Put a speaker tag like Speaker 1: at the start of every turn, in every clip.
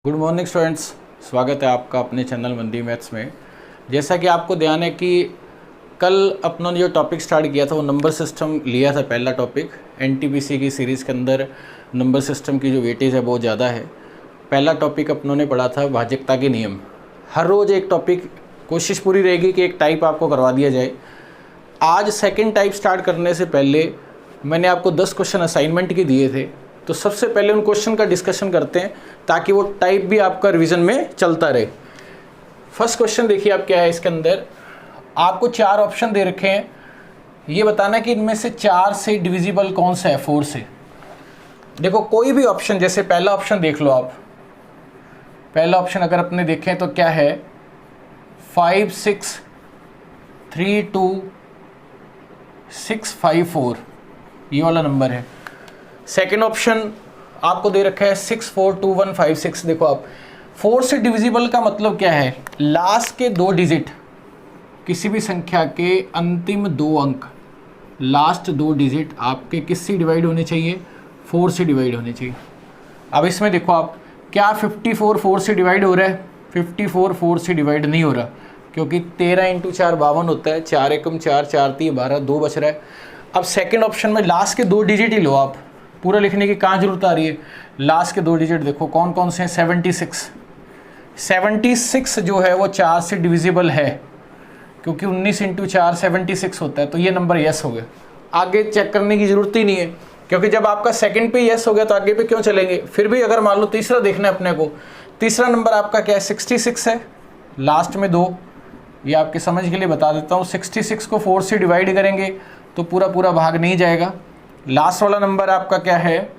Speaker 1: Good morning students, स्वागत है आपका अपने चैनल मंदी मैथ्स में। जैसा कि आपको ध्यान है कि कल अपनों ने जो टॉपिक स्टार्ट किया था वो नंबर सिस्टम लिया था। पहला टॉपिक एनटीपीसी की सीरीज़ के अंदर नंबर सिस्टम की जो वेटेज है बहुत ज़्यादा है। पहला टॉपिक अपनों ने पढ़ा था भाजकता के नियम। हर रोज़ एक टॉपिक, कोशिश पूरी रहेगी कि एक टाइप आपको करवा दिया जाए। आज सेकेंड टाइप स्टार्ट करने से पहले मैंने आपको 10 क्वेश्चन असाइनमेंट के दिए थे, तो सबसे पहले उन क्वेश्चन का डिस्कशन करते हैं ताकि वो टाइप भी आपका रिवीजन में चलता रहे। फर्स्ट क्वेश्चन देखिए आप क्या है। इसके अंदर आपको 4 ऑप्शन दे रखे हैं, ये बताना कि इनमें से 4 से डिविजिबल कौन सा है 4 से। देखो कोई भी ऑप्शन, जैसे पहला ऑप्शन देख लो आप। पहला ऑप्शन अगर अपने देखें तो क्या है 5 6 3 2 6 5 4, ये वाला नंबर है। सेकेंड ऑप्शन आपको दे रखा है 6 4 2 1 5 6। देखो आप 4 से डिविजिबल का मतलब क्या है, लास्ट के 2 डिजिट, किसी भी संख्या के अंतिम 2 अंक, लास्ट 2 डिजिट आपके किससे डिवाइड होने चाहिए, 4 से डिवाइड होने चाहिए। अब इसमें देखो आप, क्या 54 4 से डिवाइड हो रहा है? 54 4 से डिवाइड नहीं हो रहा, क्योंकि 13 × 4 52 होता है। 4 एकम 4 4 3 12, 2 बच रहा है। अब सेकेंड ऑप्शन में लास्ट के 2 डिजिट ही लो आप, पूरा लिखने की कहाँ जरूरत आ रही है। लास्ट के 2 डिजिट देखो कौन कौन से हैं। 76 जो है वो 4 से डिविजिबल है, क्योंकि 19 × 4 76 होता है, तो ये नंबर यस हो गया। आगे चेक करने की जरूरत ही नहीं है, क्योंकि जब आपका सेकंड पे यस हो गया तो आगे पे क्यों चलेंगे। फिर भी अगर मान लो तीसरा देखना है अपने को, तीसरा नंबर आपका क्या है 66 है, लास्ट में 2। ये आपके समझ के लिए बता देता हूँ, 66 को 4 से डिवाइड करेंगे तो पूरा पूरा भाग नहीं जाएगा। लास्ट वाला नंबर आपका क्या है,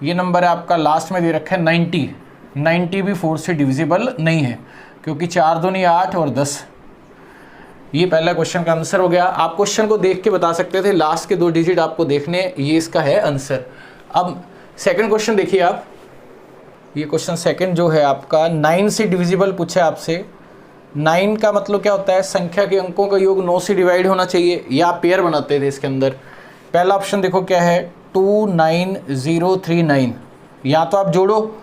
Speaker 1: ये नंबर है आपका लास्ट में दे रखा है 90 भी 4 से डिविजिबल नहीं है, क्योंकि 4 दूनी 8 और 10। ये पहला क्वेश्चन का आंसर हो गया। आप क्वेश्चन को देख के बता सकते थे, लास्ट के 2 डिजिट आपको देखने, ये इसका है आंसर। अब सेकंड क्वेश्चन देखिए आप। ये क्वेश्चन सेकंड जो है आपका 9 से डिविजिबल पूछा है आपसे। 9 का मतलब क्या होता है, संख्या के अंकों का योग 9 से डिवाइड होना चाहिए, या आप पेयर बनाते थे इसके अंदर। पहला ऑप्शन देखो क्या है 2 9 0 3 9, या तो आप जोड़ो,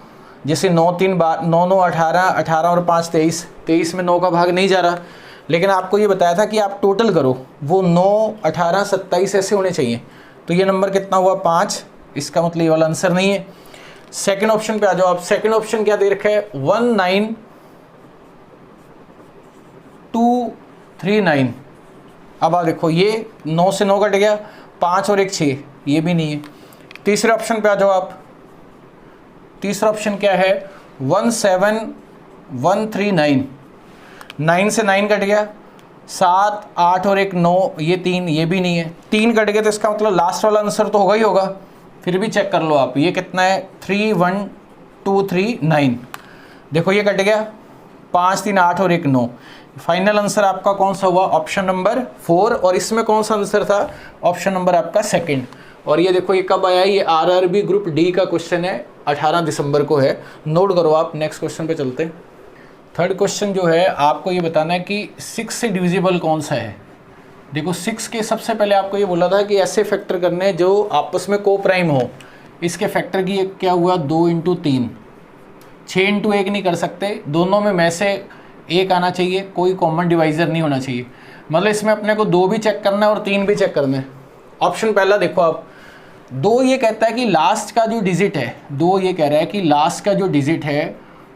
Speaker 1: जैसे 9 3 9 9 18, 18 और 5 23, 23 में 9 का भाग नहीं जा रहा, लेकिन आपको ये बताया था कि आप टोटल करो, वो 9 18 27 ऐसे होने चाहिए। तो ये नंबर कितना हुआ 5, इसका मतलब ये वाला आंसर नहीं है। सेकेंड ऑप्शन पे आ जाओ आप। सेकेंड ऑप्शन क्या दे रखा है 1 9 2 3 9। अब आप देखो, ये 9 से 9 कट गया, 5 और 1 6, ये भी नहीं है। तीसरे ऑप्शन पे आ जाओ आप। तीसरा ऑप्शन क्या है 1 7 1 3 9। 9 से 9 कट गया, 7 8 और 1 9, ये 3, ये भी नहीं है। 3 कट गया, तो इसका मतलब लास्ट वाला आंसर तो होगा ही होगा। फिर भी चेक कर लो आप, ये कितना है 3 1 2 3 9। देखो ये कट गया, 5 3 8 और 1 9। फाइनल आंसर आपका कौन सा हुआ, ऑप्शन नंबर 4। और इसमें कौन सा आंसर था, ऑप्शन नंबर आपका सेकंड। और ये देखो ये कब आया, ये आरआरबी ग्रुप डी का क्वेश्चन है, 18 दिसंबर को है, नोट करो आप। नेक्स्ट क्वेश्चन पे चलते हैं। थर्ड क्वेश्चन जो है आपको ये बताना है कि 6 से डिविजिबल कौन सा है। देखो 6 के सबसे पहले आपको ये बोला था कि ऐसे फैक्टर करने जो आपस में को प्राइम हो। इसके फैक्टर की क्या हुआ 2 × 3, 6 × 1 नहीं कर सकते, दोनों में से एक आना चाहिए, कोई कॉमन डिवाइजर नहीं होना चाहिए। मतलब इसमें अपने को 2 भी चेक करना है और 3 भी चेक करना है। ऑप्शन पहला देखो आप, 2 ये कहता है कि लास्ट का जो डिजिट है, 2 ये कह रहा है कि लास्ट का जो डिजिट है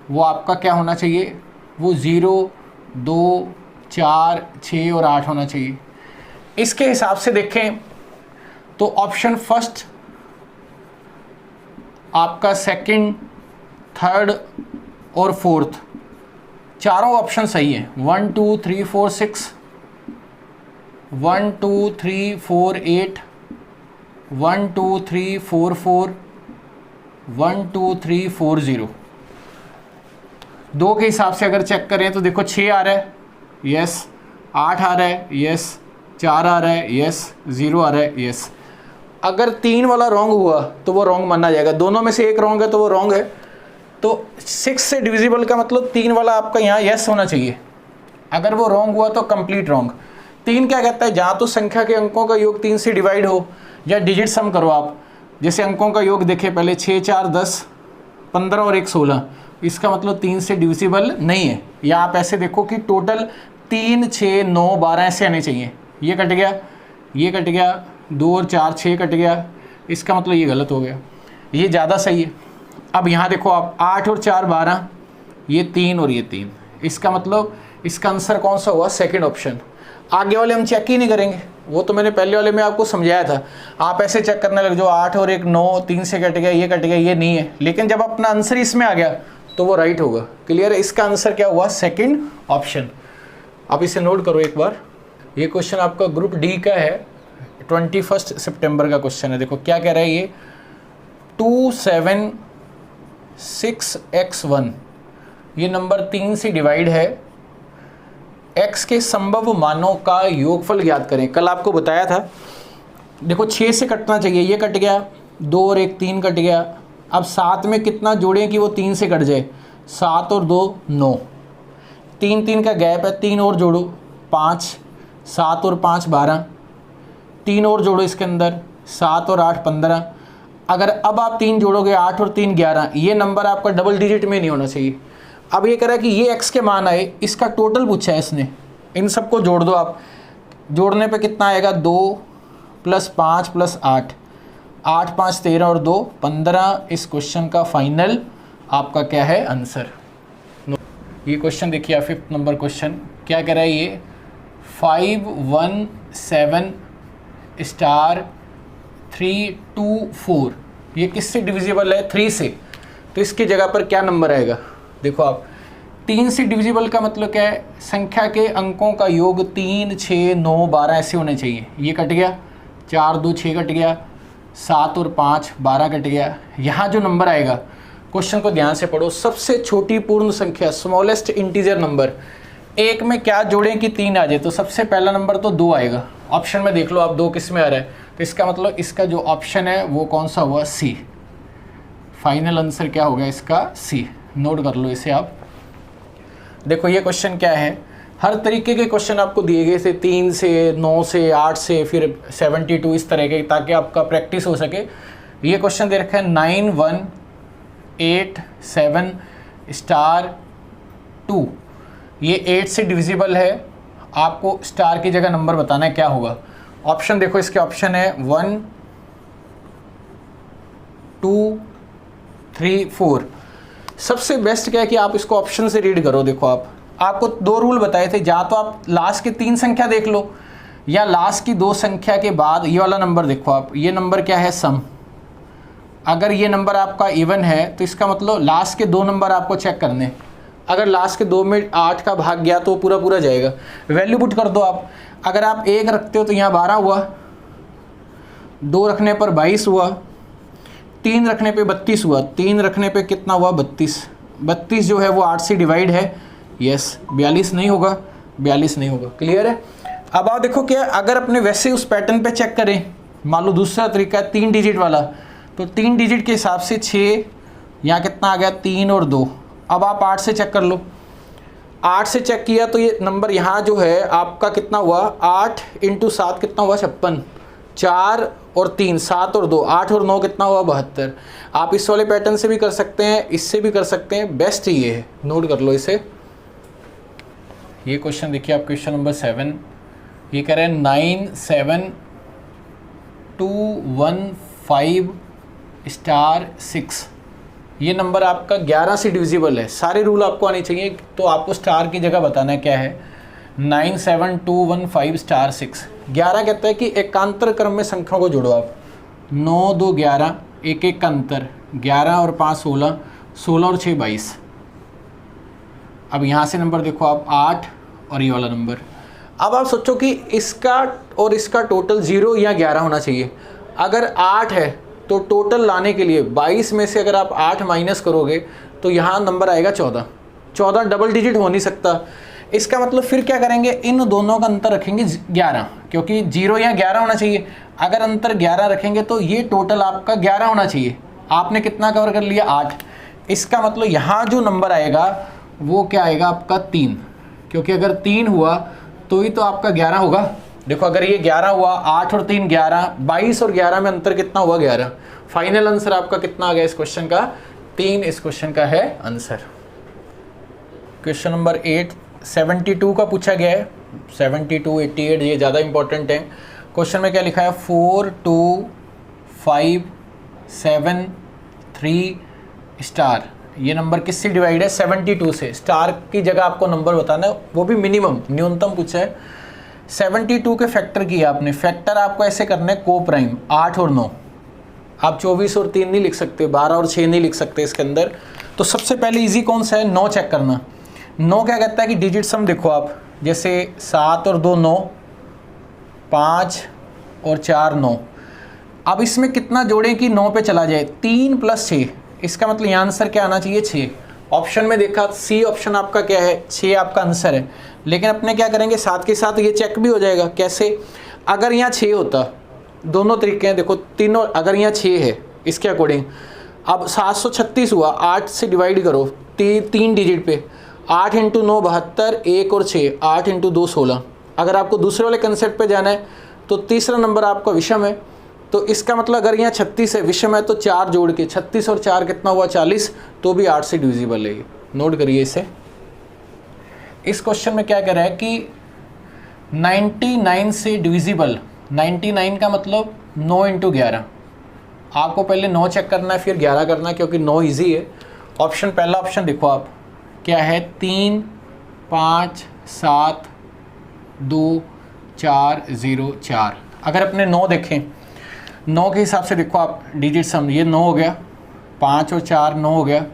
Speaker 1: वो आपका क्या होना चाहिए, वो 0 2 4 6 और 8 होना चाहिए। इसके हिसाब से देखें तो ऑप्शन फर्स्ट आपका, सेकंड, थर्ड और फोर्थ, चारों ऑप्शन सही है। 1 2 3 4 6, 1 2 3 4 8, 1 2 3 4 4, 1 2 3 4 0। 2 के हिसाब से अगर चेक करें तो देखो 6 आ रहा है, यस। 8 आ रहा है, यस। 4 आ रहा है, यस। 0 आ रहा है, यस। अगर 3 वाला रॉन्ग हुआ तो वो रॉन्ग माना जाएगा, दोनों में से एक रॉन्ग है तो वो रॉन्ग है। तो 6 से डिविजिबल का मतलब 3 वाला आपका यहाँ यस होना चाहिए। अगर वो रॉन्ग हुआ तो कंप्लीट रॉन्ग। 3 क्या कहता है, जहाँ तो संख्या के अंकों का योग 3 से डिवाइड हो, या डिजिट सम करो आप। जैसे अंकों का योग देखें पहले, 6 4 10, 15 और 1 16, इसका मतलब 3 से डिविजिबल नहीं है। या आप ऐसे देखो कि टोटल 3, 6, 9, 12 ऐसे आने चाहिए। ये कट गया, ये कट गया, 2 और 4 6 कट गया, इसका मतलब ये गलत हो गया, ये ज़्यादा सही है। अब यहाँ देखो आप 8 और 4 12, ये 3 और ये 3, इसका मतलब इसका आंसर कौन सा हुआ? Second option. आगे वाले हम चेक ही नहीं करेंगे, वो तो मैंने पहले वाले में आपको समझाया था। आप ऐसे चेक करने लग जाओ 8 और 1 9, 3 से कट गया, ये कट गया, ये नहीं है। लेकिन जब अपना आंसर इसमें आ गया तो वो राइट होगा। क्लियर है? इसका आंसर क्या हुआ? Second option. आप इसे नोट करो एक बार। ये क्वेश्चन आपका ग्रुप डी का है, 21 सितंबर का क्वेश्चन है। देखो क्या कह रहा है ये, 276x1 ये नंबर 3 से डिवाइड है, x के संभव मानों का योगफल ज्ञात करें। कल आपको बताया था, देखो 6 से कटना चाहिए, ये कट गया, 2 और 1 3 कट गया। अब 7 में कितना जोड़ें कि वो 3 से कट जाए? 7 और 2 9, 3 3 का गैप है, 3 और जोड़ो 5, 7 और 5 12, 3 और जोड़ो इसके अंदर, 7 और 8 15। अगर अब आप 3 जोड़ोगे 8 और 3 11, ये नंबर आपका डबल डिजिट में नहीं होना चाहिए। अब ये कह रहा है कि ये x के मान आए, इसका टोटल पूछा है इसने, इन सबको जोड़ दो आप। जोड़ने पे कितना आएगा? 2 + 5 + 8, 8 5 13 और 2 15। इस क्वेश्चन का फाइनल आपका क्या है? आंसर। ये क्वेश्चन देखिए, 5th नंबर क्वेश्चन क्या कह रहा है ये, 517*324 ये किससे डिविजिबल है? 3 से। तो इसकी जगह पर क्या नंबर आएगा? देखो आप, 3 से डिविजिबल का मतलब क्या है? संख्या के अंकों का योग 3 6 9 12 ऐसे होने चाहिए। ये कट गया, 4 2 6 कट गया, 7 और 5 12 कट गया। यहाँ जो नंबर आएगा, क्वेश्चन को ध्यान से पढ़ो, सबसे छोटी पूर्ण संख्या, स्मॉलेस्ट इंटीजर नंबर, एक में क्या जोड़ें कि 3 आ जाए? तो सबसे पहला नंबर तो 2 आएगा। ऑप्शन में देख लो आप 2 किस में आ रहा है, तो इसका मतलब इसका जो ऑप्शन है वो कौन सा हुआ? सी। फाइनल आंसर क्या होगा इसका? सी। नोट कर लो इसे आप। देखो ये क्वेश्चन क्या है, हर तरीके के क्वेश्चन आपको दिए गए थे, 3 से 9 से 8 से फिर 72 इस तरह के, ताकि आपका प्रैक्टिस हो सके। ये क्वेश्चन दे रखा है 9187*2, ये 8 से डिविजिबल है। आपको स्टार की जगह नंबर बताना है, क्या होगा? ऑप्शन देखो, इसके ऑप्शन है 1 2 3 4। सबसे बेस्ट क्या है कि आप इसको ऑप्शन से रीड करो। देखो आपको 2 रूल बताए थे, या तो आप लास्ट की 3 संख्या देख लो, या लास्ट की 2 संख्या के बाद ये वाला नंबर देखो आप, ये नंबर क्या है? सम। अगर ये नंबर आपका इवन है तो इसका मतलब लास्ट के 2 नंबर आपको चेक करने। अगर लास्ट के 2 में 8 का भाग गया तो पूरा पूरा जाएगा। वैल्यू पुट कर दो आप। अगर आप 1 रखते हो तो यहाँ 12 हुआ, 2 रखने पर 22 हुआ, 3 रखने पे 32 हुआ, 3 रखने पे कितना हुआ? 32। 32 जो है वो 8 से डिवाइड है, यस। 42 नहीं होगा, 42 नहीं होगा। क्लियर है? अब आप देखो क्या, अगर अपने वैसे उस पैटर्न पे चेक करें, मान लो दूसरा तरीका है 3 डिजिट वाला, तो 3 डिजिट के हिसाब से 6, यहाँ कितना आ गया? 3 और 2। अब आप 8 से चेक कर लो, 8 से चेक किया तो ये नंबर यहाँ जो है आपका कितना हुआ? 8 × 7 कितना हुआ? 56। 4 और 3 7 और 2 8 और 9 कितना हुआ? 72। आप इस वाले पैटर्न से भी कर सकते हैं, इससे भी कर सकते हैं, बेस्ट ये है। नोट कर लो इसे। ये क्वेश्चन देखिए आप, क्वेश्चन नंबर 7, ये कह रहे हैं 97215*6 ये नंबर आपका 11 से डिविजिबल है। सारे रूल आपको आने चाहिए, तो आपको स्टार की जगह बताना है क्या है। 97215*6 11 कहता है कि एकांतर क्रम में संख्याओं को जोड़ो आप। 9 2 11, 1 1 का अंतर, 11 और 5 16, 16 और 6 22। अब यहाँ से नंबर देखो आप 8 और ये वाला नंबर। अब आप सोचो कि इसका और इसका टोटल 0 या 11 होना चाहिए। अगर 8 है तो टोटल लाने के लिए 22 में से अगर आप 8 माइनस करोगे तो यहाँ नंबर आएगा 14। 14 डबल डिजिट हो नहीं सकता। इसका मतलब फिर क्या करेंगे, इन दोनों का अंतर रखेंगे 11, क्योंकि 0 या 11 होना चाहिए। अगर अंतर 11 रखेंगे तो ये टोटल आपका 11 होना चाहिए। आपने कितना कवर कर लिया? 8। इसका मतलब यहाँ जो नंबर आएगा वो क्या आएगा आपका? 3, क्योंकि अगर 3 हुआ तो ही तो आपका 11 होगा। देखो अगर ये 11 हुआ, 8 और 3 11, 22 और 11 में अंतर कितना हुआ? 11। फाइनल आंसर आपका कितना आ गया इस क्वेश्चन का? 3 इस क्वेश्चन का है आंसर। क्वेश्चन नंबर 8 72 का पूछा गया है। 72, 88 ये ज़्यादा इंपॉर्टेंट है। क्वेश्चन में क्या लिखा है 4 2 5 7 3 स्टार। ये नंबर किससे डिवाइड है 72 से। स्टार की जगह आपको नंबर बताना है, वो भी मिनिमम न्यूनतम पूछा है। 72 के फैक्टर किया आपने। फैक्टर आपको ऐसे करना है को प्राइम 8 और 9। आप 24 और 3 नहीं लिख सकते, 12 और 6 नहीं लिख सकते इसके अंदर। तो सबसे पहले इजी कौन सा है 9 चेक करना। 9 क्या कहता है कि डिजिट सम देखो आप, जैसे 7 और 2 9, 5 और 4 9। अब इसमें कितना जोड़ें कि 9 पे चला जाए 3 + 6। इसका मतलब ये आंसर क्या आना चाहिए 6। ऑप्शन में देखा सी ऑप्शन आपका क्या है 6 आपका आंसर है। लेकिन अपने क्या करेंगे साथ के साथ ये चेक भी हो जाएगा। कैसे, अगर यहाँ 6 होता, दोनों तरीके हैं देखो तीनों। अगर यहाँ 6 है इसके अकॉर्डिंग, अब 736 हुआ, 8 से डिवाइड करो 3 डिजिट पे। 8 × 9 72, 1 और 6, 8 × 2 16। अगर आपको दूसरे वाले कंसेप्ट पे जाना है तो तीसरा नंबर आपका विषम है। तो इसका मतलब अगर यहाँ 36 है विषम है तो 4 जोड़ के 36 और 4 कितना हुआ 40, तो भी 8 से डिविजिबल है। नोट करिए इसे। इस क्वेश्चन में क्या कह रहा है कि 99 से डिविजिबल। 99 का मतलब 9 × 11। आपको पहले 9 चेक करना है फिर 11 करना है, क्योंकि 9 इजी है। ऑप्शन पहला ऑप्शन देखो आप क्या है 3 5 7 2 4 0 4। अगर अपने 9 देखें, 9 के हिसाब से देखो आप डिजिट सम, ये 9 हो गया, 5 और 4 9 हो गया,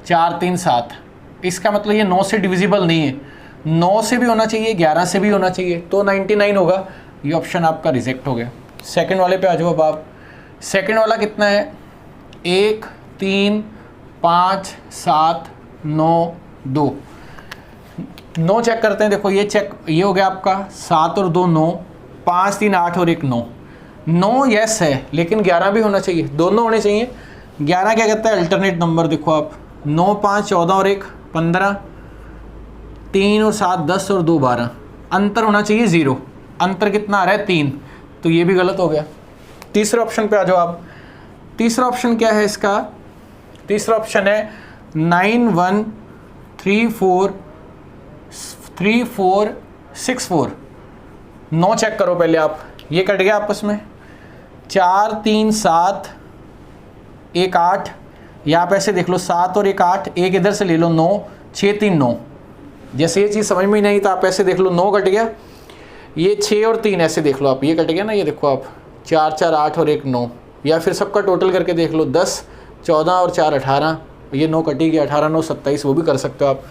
Speaker 1: 4 3 7। इसका मतलब ये 9 से डिविजिबल नहीं है। 9 से भी होना चाहिए, 11 से भी होना चाहिए, तो 99 होगा। ये ऑप्शन आपका रिजेक्ट हो गया। सेकंड वाले पे आ जाओ अब आप। सेकंड वाला कितना है 1 3 5 7 9 2। 9 चेक करते हैं। देखो ये चेक, ये हो गया आपका 7 और 2 9, 5 3 8 और 1 9। 9 यस है, लेकिन 11 भी होना चाहिए, दोनों होने चाहिए। 11 क्या कहता है अल्टरनेट नंबर। देखो आप 9 5 14 और 1 15, 3 और 7 10 और 2 12। अंतर होना चाहिए 0। अंतर कितना आ रहा है 3, तो ये भी गलत हो गया। तीसरे ऑप्शन पे आ जाओ आप। तीसरा ऑप्शन क्या है इसका, तीसरा ऑप्शन है 9 1 3 4 3 4 6 4। 9 चेक करो पहले आप, ये कट गया आपस में। 4 3 7 1 8। या आप ऐसे देख लो 7 और 1 8, एक इधर से ले लो 9 6 3 9। जैसे ये चीज़ समझ में नहीं तो आप ऐसे देख लो 9 कट गया, ये 6 और 3 ऐसे देख लो आप, ये कट गया ना। ये देखो आप 4 4 8 और 1 9। या फिर सबका टोटल करके देख लो 10 14 और 4 18, ये 9 कटी गया, 18 9 27, वो भी कर सकते हो आप।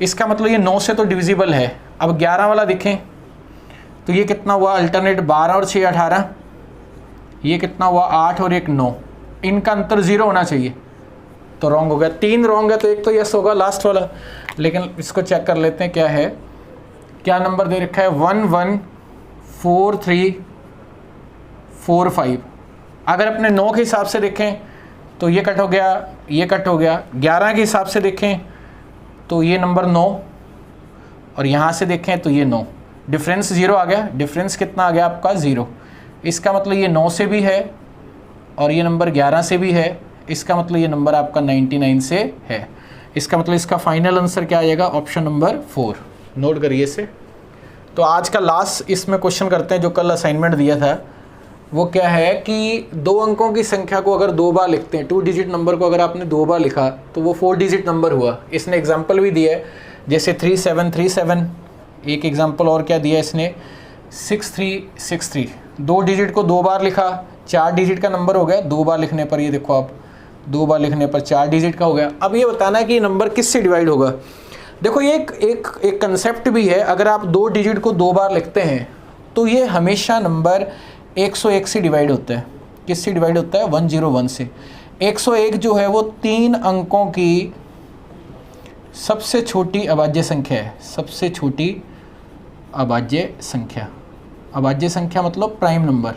Speaker 1: इसका मतलब ये 9 से तो डिविजिबल है। अब 11 वाला देखें तो ये कितना हुआ अल्टरनेट 12 और 6 18। ये कितना हुआ 8 और 1 9। इनका अंतर 0 होना चाहिए, तो रॉन्ग हो गया। 3 रॉन्ग है तो एक तो यस होगा लास्ट वाला। लेकिन इसको चेक कर लेते हैं क्या है, क्या नंबर दे रखा है 1 1 4 3 4 5। अगर अपने 9 के हिसाब से देखें तो ये कट हो गया, ये कट हो गया। 11 के हिसाब से देखें तो ये नंबर 9, और यहाँ से देखें तो ये 9। डिफरेंस 0 आ गया। डिफरेंस कितना आ गया आपका 0। इसका मतलब ये 9 से भी है और ये नंबर 11 से भी है। इसका मतलब ये नंबर आपका 99 से है। इसका मतलब इसका फाइनल आंसर क्या आएगा ऑप्शन नंबर 4। नोट करिए इसे। तो आज का लास्ट इसमें क्वेश्चन करते हैं जो कल असाइनमेंट दिया था। वो क्या है कि 2 अंकों की संख्या को अगर 2 बार लिखते हैं, 2 डिजिट नंबर को अगर आपने 2 बार लिखा तो वो 4 डिजिट नंबर हुआ। इसने एग्जाम्पल भी दिया है, जैसे 3737। एक एग्जाम्पल और क्या दिया इसने 6363। 2 डिजिट को 2 बार लिखा, 4 डिजिट का नंबर हो गया। 2 बार लिखने पर ये देखो आप 2 बार लिखने पर 4 डिजिट का हो गया। अब ये बताना है कि ये नंबर किससे डिवाइड होगा। देखो ये एक कंसेप्ट भी है, अगर आप 2 डिजिट को 2 बार लिखते हैं तो ये हमेशा नंबर 101 से डिवाइड होता है। किससे डिवाइड होता है 101 से। 101 जो है वो 3 अंकों की सबसे छोटी अभाज्य संख्या है। सबसे छोटी अभाज्य संख्या। अभाज्य संख्या मतलब प्राइम नंबर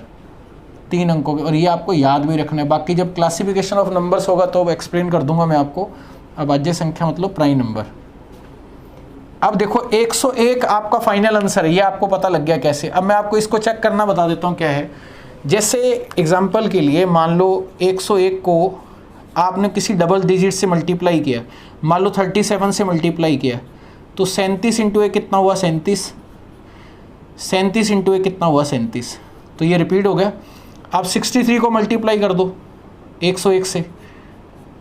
Speaker 1: 3 अंकों की, और ये आपको याद भी रखना है। बाकी जब क्लासिफिकेशन ऑफ नंबर्स होगा तो एक्सप्लेन कर दूंगा मैं आपको। अभाज्य संख्या मतलब प्राइम नंबर। अब देखो 101 आपका फाइनल आंसर है, ये आपको पता लग गया कैसे। अब मैं आपको इसको चेक करना बता देता हूँ क्या है। जैसे एग्जांपल के लिए मान लो 101 को आपने किसी डबल डिजिट से मल्टीप्लाई किया, मान लो 37 से मल्टीप्लाई किया, तो 37 इंटू ए कितना हुआ 37, 37 इंटू ए कितना हुआ 37, तो ये रिपीट हो गया। अब 63 को मल्टीप्लाई कर दो 101 से,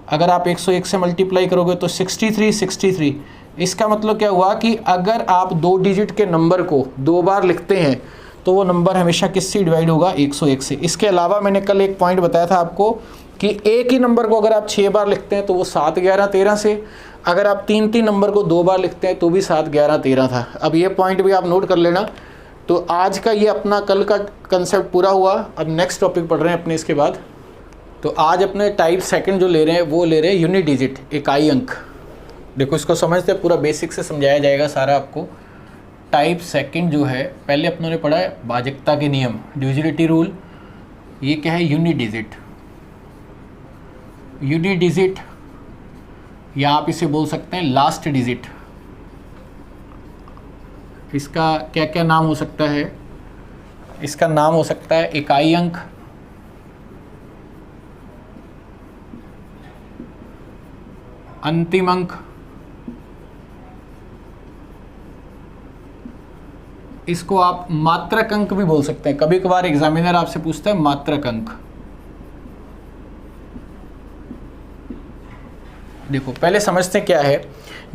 Speaker 1: अगर आप 101 से मल्टीप्लाई करोगे तो 63 63, इसका मतलब क्या हुआ कि अगर आप 2 डिजिट के नंबर को 2 बार लिखते हैं तो वो नंबर हमेशा किससे डिवाइड होगा 101 से। इसके अलावा मैंने कल एक पॉइंट बताया था आपको कि एक ही नंबर को अगर आप 6 बार लिखते हैं तो वो 7 11 13 से, अगर आप 3 नंबर को 2 बार लिखते हैं तो भी 7 11 13 था। अब ये पॉइंट भी आप नोट कर लेना। तो आज का ये अपना कल का कंसेप्ट पूरा हुआ। अब नेक्स्ट टॉपिक पढ़ रहे हैं अपने इसके बाद। तो आज अपने टाइप सेकंड जो ले रहे हैं वो ले रहे हैं यूनिट डिजिट, इकाई अंक। देखो इसको समझते हैं, पूरा बेसिक से समझाया जाएगा सारा आपको। टाइप सेकंड जो है पहले अपनों ने पढ़ा है भाजकता के नियम, डिविजिबिलिटी रूल। ये क्या है यूनिट डिजिट, यूनिट डिजिट या आप इसे बोल सकते हैं लास्ट डिजिट। इसका क्या क्या नाम हो सकता है, इसका नाम हो सकता है इकाई अंक, अंतिम अंक, इसको आप मात्रक अंक भी बोल सकते हैं। कभी कभार एग्जामिनर आपसे पूछता है मात्रक अंक। देखो पहले समझते हैं क्या है।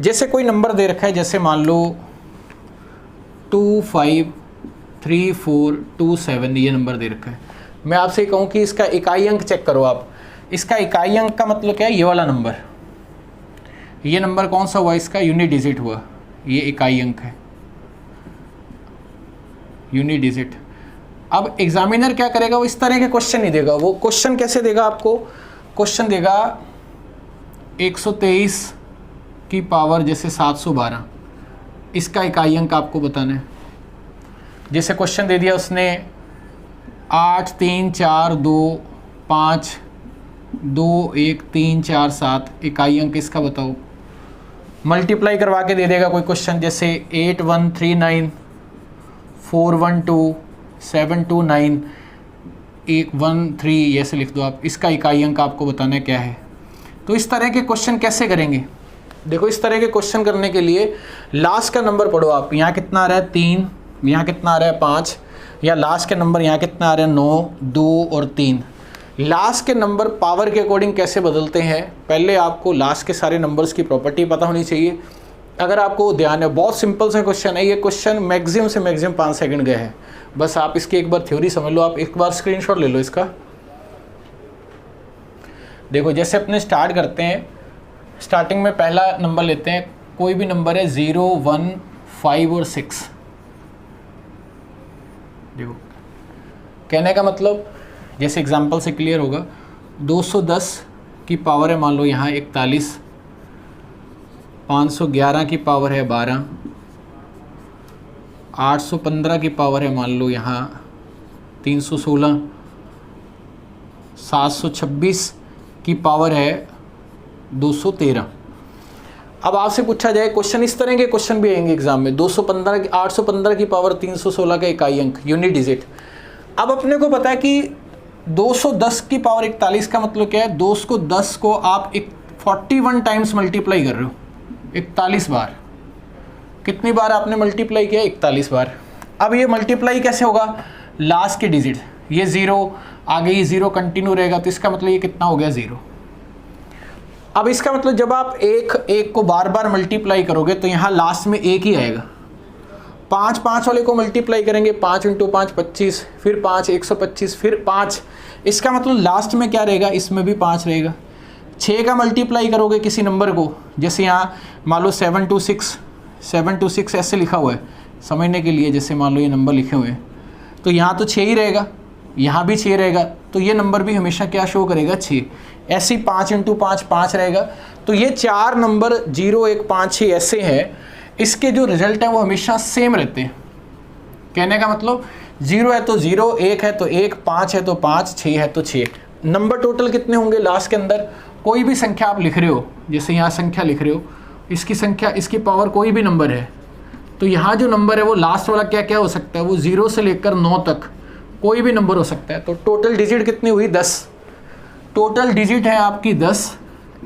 Speaker 1: जैसे कोई नंबर दे रखा है, जैसे मान लो 253427 ये नंबर दे रखा है। मैं आपसे कहूँ कि इसका इकाई अंक चेक करो आप। इसका इकाई अंक का मतलब क्या है, ये वाला नंबर, ये नंबर कौन सा हुआ, इसका यूनिट डिजिट हुआ, ये इकाई अंक है, यूनिट डिजिट। अब एग्जामिनर क्या करेगा, वो इस तरह के क्वेश्चन नहीं देगा। वो क्वेश्चन कैसे देगा आपको, क्वेश्चन देगा 123 की पावर जैसे 712, इसका इकाई अंक आपको बताना है। जैसे क्वेश्चन दे दिया उसने 8 3 4 2 5 2 1 3 4 7, इकाई अंक इसका बताओ। मल्टीप्लाई करवा के दे देगा कोई क्वेश्चन, जैसे 8139 412 729 113, ऐसे लिख दो आप। इसका इकाई अंक आपको बताना है क्या है। तो इस तरह के क्वेश्चन कैसे करेंगे, देखो इस तरह के क्वेश्चन करने के लिए लास्ट का नंबर पढ़ो आप। यहाँ कितना आ रहा है 3, यहाँ कितना आ रहा है 5, या लास्ट के नंबर यहाँ कितना आ रहा है 9 2 और 3। लास्ट के नंबर पावर के अकॉर्डिंग कैसे बदलते हैं, पहले आपको लास्ट के सारे नंबर्स की प्रॉपर्टी पता होनी चाहिए। अगर आपको ध्यान है, बहुत सिंपल सा क्वेश्चन है ये। क्वेश्चन मैक्सिमम से मैक्सिमम 5 सेकंड गए हैं। बस आप इसकी एक बार थ्योरी समझ लो। आप एक बार स्क्रीनशॉट ले लो इसका। देखो जैसे अपने स्टार्ट करते हैं, स्टार्टिंग में पहला नंबर लेते हैं, कोई भी नंबर है 0 1 5 और 6। देखो कहने का मतलब, जैसे एग्जांपल से क्लियर होगा, 210 की पावर है मान लो यहाँ 41, 511 की पावर है 12, 815 की पावर है मान लो यहाँ 316, 726 की पावर है 213। अब आपसे पूछा जाए क्वेश्चन, इस तरह के क्वेश्चन भी आएंगे एग्जाम में। 815 की पावर 316 का इकाई अंक, यूनिट डिजिट। अब अपने को पता है कि 210 की पावर 41 का मतलब क्या है, 210 को आप 41 टाइम्स मल्टीप्लाई कर रहे हो, 41 बार। कितनी बार आपने मल्टीप्लाई किया, 41 बार। अब ये मल्टीप्लाई कैसे होगा, लास्ट के डिजिट, ये 0 आगे, ये 0 कंटिन्यू रहेगा, तो इसका मतलब ये कितना हो गया 0। अब इसका मतलब जब आप एक को बार बार मल्टीप्लाई करोगे तो यहाँ लास्ट में एक ही आएगा। 5 वाले को मल्टीप्लाई करेंगे, 5 × 5 25, फिर 5 125, फिर 5। इसका मतलब लास्ट में क्या रहेगा, इसमें भी 5 रहेगा। 6 का मल्टीप्लाई करोगे किसी नंबर को, जैसे यहाँ मान लो 726 ऐसे लिखा हुआ है समझने के लिए, जैसे मान लो ये नंबर लिखे हुए हैं, तो यहाँ तो 6 ही रहेगा, यहाँ भी 6 रहेगा, तो ये नंबर भी हमेशा क्या शो करेगा 6। ऐसे ही 5 × 5 5 रहेगा। तो ये 4 नंबर 0 1 5 6 ऐसे हैं, इसके जो रिजल्ट है वो हमेशा सेम रहते हैं। कहने का मतलब 0 है तो 0, 1 है तो 1, 5 है तो 5, 6 है तो 6। नंबर टोटल कितने होंगे लास्ट के अंदर, कोई भी संख्या आप लिख रहे हो, जैसे यहाँ संख्या लिख रहे हो, इसकी संख्या, इसकी पावर कोई भी नंबर है, तो यहाँ जो नंबर है वो लास्ट वाला क्या क्या हो सकता है, वो 0 से लेकर 9 तक कोई भी नंबर हो सकता है। तो टोटल डिजिट कितनी हुई 10। टोटल डिजिट है आपकी 10।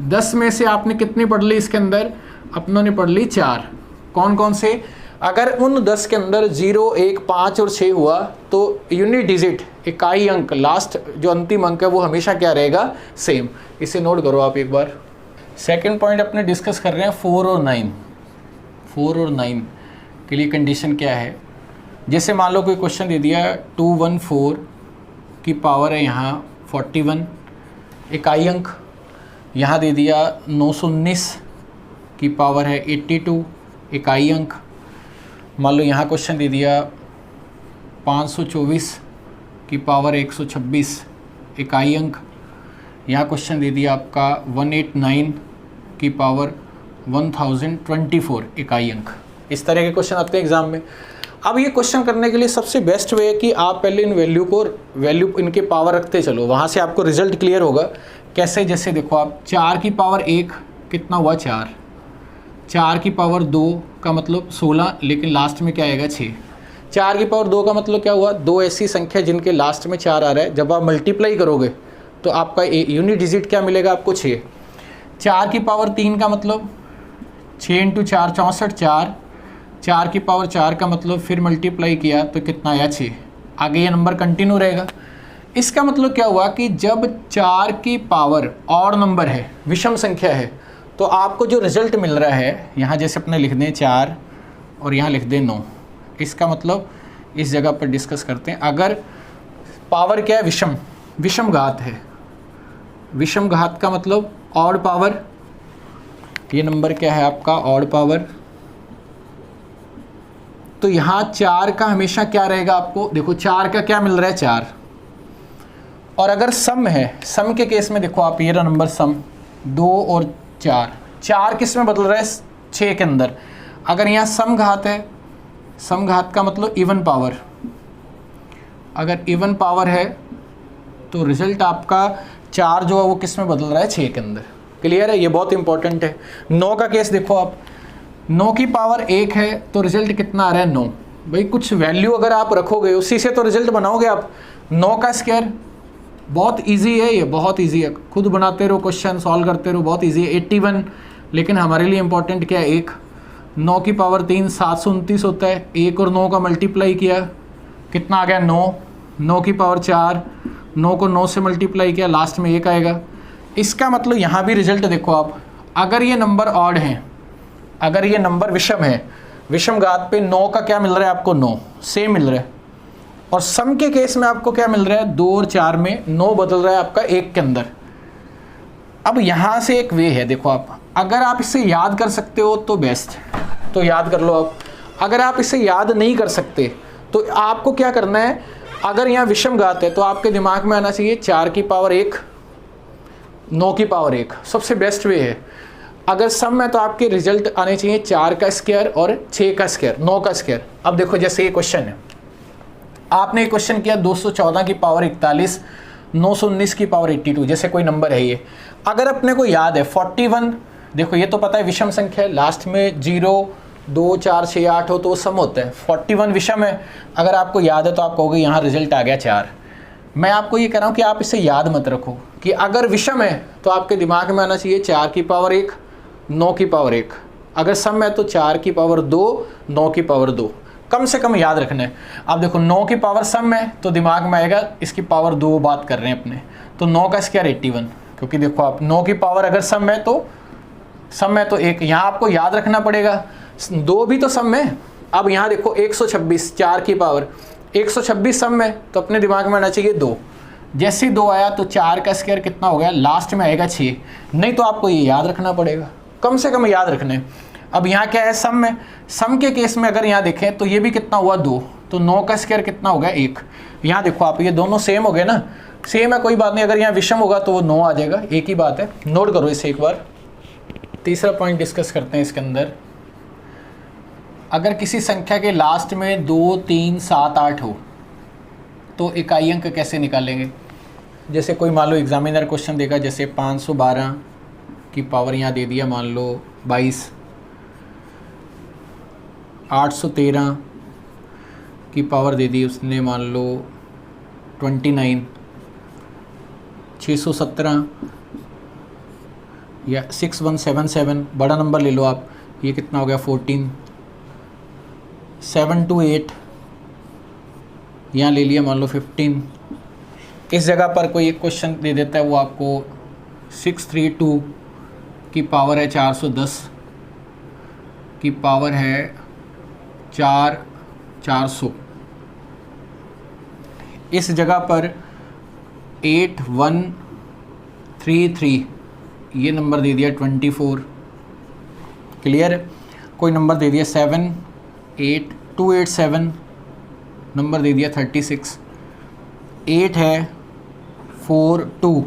Speaker 1: 10 में से आपने कितनी पढ़ ली, इसके अंदर अपनों ने पढ़ ली 4। कौन कौन से? अगर उन 10 के अंदर 0, 1, 5 और 6 हुआ तो यूनिट डिजिट, इकाई अंक, लास्ट जो अंतिम अंक है वो हमेशा क्या रहेगा? सेम। इसे नोट करो आप एक बार। सेकंड पॉइंट अपने डिस्कस कर रहे हैं 4 और 9। 4 और 9 के लिए कंडीशन क्या है? जैसे मान लो कोई क्वेश्चन दे दिया 214 की पावर है यहाँ 41 इकाई अंक, यहाँ दे दिया 919 की पावर है 82 इकाई अंक, मान लो यहाँ क्वेश्चन दे दिया 524 की पावर 126 इकाई अंक, यहाँ क्वेश्चन दे दिया आपका 189 की पावर 1024 इकाई अंक। इस तरह के क्वेश्चन आते हैं एग्जाम में। अब ये क्वेश्चन करने के लिए सबसे बेस्ट वे है कि आप पहले इन वैल्यू इनके पावर रखते चलो, वहाँ से आपको रिजल्ट क्लियर होगा। कैसे? जैसे देखो आप 4 की पावर 1 कितना हुआ? 4। 4 की पावर 2 का मतलब 16, लेकिन लास्ट में क्या आएगा? 6। 4 की पावर 2 का मतलब क्या हुआ? 2 ऐसी संख्या जिनके लास्ट में 4 आ रहा है, जब आप मल्टीप्लाई करोगे तो आपका यूनिट डिजिट क्या मिलेगा आपको? 6। 4 की पावर 3 का मतलब 6 × 4 64, 4। 4 की पावर 4 का मतलब फिर मल्टीप्लाई किया तो कितना आया? 6। आगे ये नंबर कंटिन्यू रहेगा। इसका मतलब क्या हुआ कि जब 4 की पावर ऑड नंबर है, विषम संख्या है, तो आपको जो रिजल्ट मिल रहा है, यहाँ जैसे अपने लिख दें 4 और यहाँ लिख दें 9। इसका मतलब इस जगह पर डिस्कस करते हैं। अगर पावर क्या है? विषम घात है। विषम घात का मतलब ऑड पावर, ये नंबर क्या है आपका? Odd power. तो यहाँ 4 का हमेशा क्या रहेगा आपको? देखो 4 का क्या मिल रहा है? 4। और अगर सम है, सम के केस में देखो आप, ये रहा नंबर सम 2 और 4। 4 किस में बदल रहा है? 6 के अंदर। अगर यहाँ सम घात है, सम घात का मतलब इवन पावर, अगर इवन पावर है तो रिजल्ट आपका 4 जो है वो किस में बदल रहा है? 6 के अंदर। क्लियर है? ये बहुत इंपॉर्टेंट है। 9 का केस देखो आप, 9 की पावर 1 है तो रिजल्ट कितना आ रहा है? 9। भाई कुछ वैल्यू अगर आप रखोगे उसी से तो रिजल्ट बनाओगे आप। 9 का स्क्वायर बहुत इजी है, ये बहुत इजी है, खुद बनाते रहो, क्वेश्चन सॉल्व करते रहो, बहुत इजी है। 81, लेकिन हमारे लिए इंपॉर्टेंट क्या है? 1। 9 की पावर 3 729 होता है, 1 और 9 का मल्टीप्लाई किया कितना आ गया? 9। 9 की पावर 4, 9 को 9 से मल्टीप्लाई किया, लास्ट में 1 आएगा। इसका मतलब यहाँ भी रिजल्ट देखो आप, अगर ये नंबर ऑड है, अगर ये नंबर विषम है, विषम घात पे 9 का क्या मिल रहा है आपको? 9 सेम मिल रहा है। और सम के केस में आपको क्या मिल रहा है? 2 और 4 में 9 बदल रहा है आपका 1 के अंदर। अब यहाँ से एक वे है, देखो आप, अगर आप इसे याद कर सकते हो तो बेस्ट, तो याद कर लो आप। अगर आप इसे याद नहीं कर सकते तो आपको क्या करना है? अगर यहाँ विषम घात है तो आपके दिमाग में आना चाहिए 4 की पावर 1, 9 की पावर 1, सबसे बेस्ट वे है। अगर सम है तो आपके रिजल्ट आने चाहिए 4 का स्क्वायर और 6 का स्क्वायर, 9 का स्क्वायर। अब देखो जैसे ये क्वेश्चन है, आपने क्वेश्चन किया 214 की पावर 41, 919 की पावर 82, जैसे कोई नंबर है ये। अगर अपने को याद है 41, देखो ये तो पता है विषम संख्या है, लास्ट में 0, 2, 4, 6, 8 हो तो वो सम होता है। 41 विषम है, अगर आपको याद है तो आप कहोगे यहाँ रिजल्ट आ गया 4। मैं आपको ये कह रहा हूँ कि आप इसे याद मत रखो कि अगर विषम है तो आपके दिमाग में आना चाहिए 4 की पावर 1, 9 की पावर 1। अगर सम है तो 4 की पावर 2, 9 की पावर 2, कम से कम याद रखना है। अब देखो 9 की पावर सम है तो दिमाग में आएगा इसकी पावर 2 बात कर रहे हैं अपने, तो 9 का स्क्वायर 81, क्योंकि देखो आप 9 की पावर अगर सम है तो 1, यहाँ आपको याद रखना पड़ेगा 2 भी तो सम है। अब यहाँ देखो 126, 4 की पावर 126 सम है तो अपने दिमाग में आना चाहिए 2। जैसे 2 आया तो 4 का स्क्वायर कितना हो गया? लास्ट में आएगा 6। नहीं तो आपको ये याद रखना पड़ेगा, कम से कम याद रखना है। अब यहाँ क्या है? सम में, सम के केस में अगर यहाँ देखें तो ये भी कितना हुआ? 2, तो 9 का स्क्वायर कितना हो गया? 1। यहाँ देखो आप, ये दोनों सेम हो गए ना, सेम है, कोई बात नहीं। अगर यहाँ विषम होगा तो वो 9 आ जाएगा, एक ही बात है, नोट करो इसे एक बार। तीसरा पॉइंट डिस्कस करते हैं इसके अंदर। अगर किसी संख्या के लास्ट में 2, 3, 7, 8 हो तो इकाई अंक कैसे निकालेंगे? जैसे कोई मान लो एग्जामिनर क्वेश्चन देगा, जैसे 512 की पावर यहाँ दे दिया मान लो 22, 813 की पावर दे दी उसने मान लो 29, 617 या 6177, बड़ा नंबर ले लो आप, ये कितना हो गया 14, 7 to 8, यहाँ ले लिया मान लो 15। इस जगह पर कोई एक क्वेश्चन दे देता है, वो आपको 632 की पावर है 410 की पावर है 400। इस जगह पर 8133 ये नंबर दे दिया 24। क्लियर? कोई नंबर दे दिया 78287 नंबर दे दिया 36। 8 है 42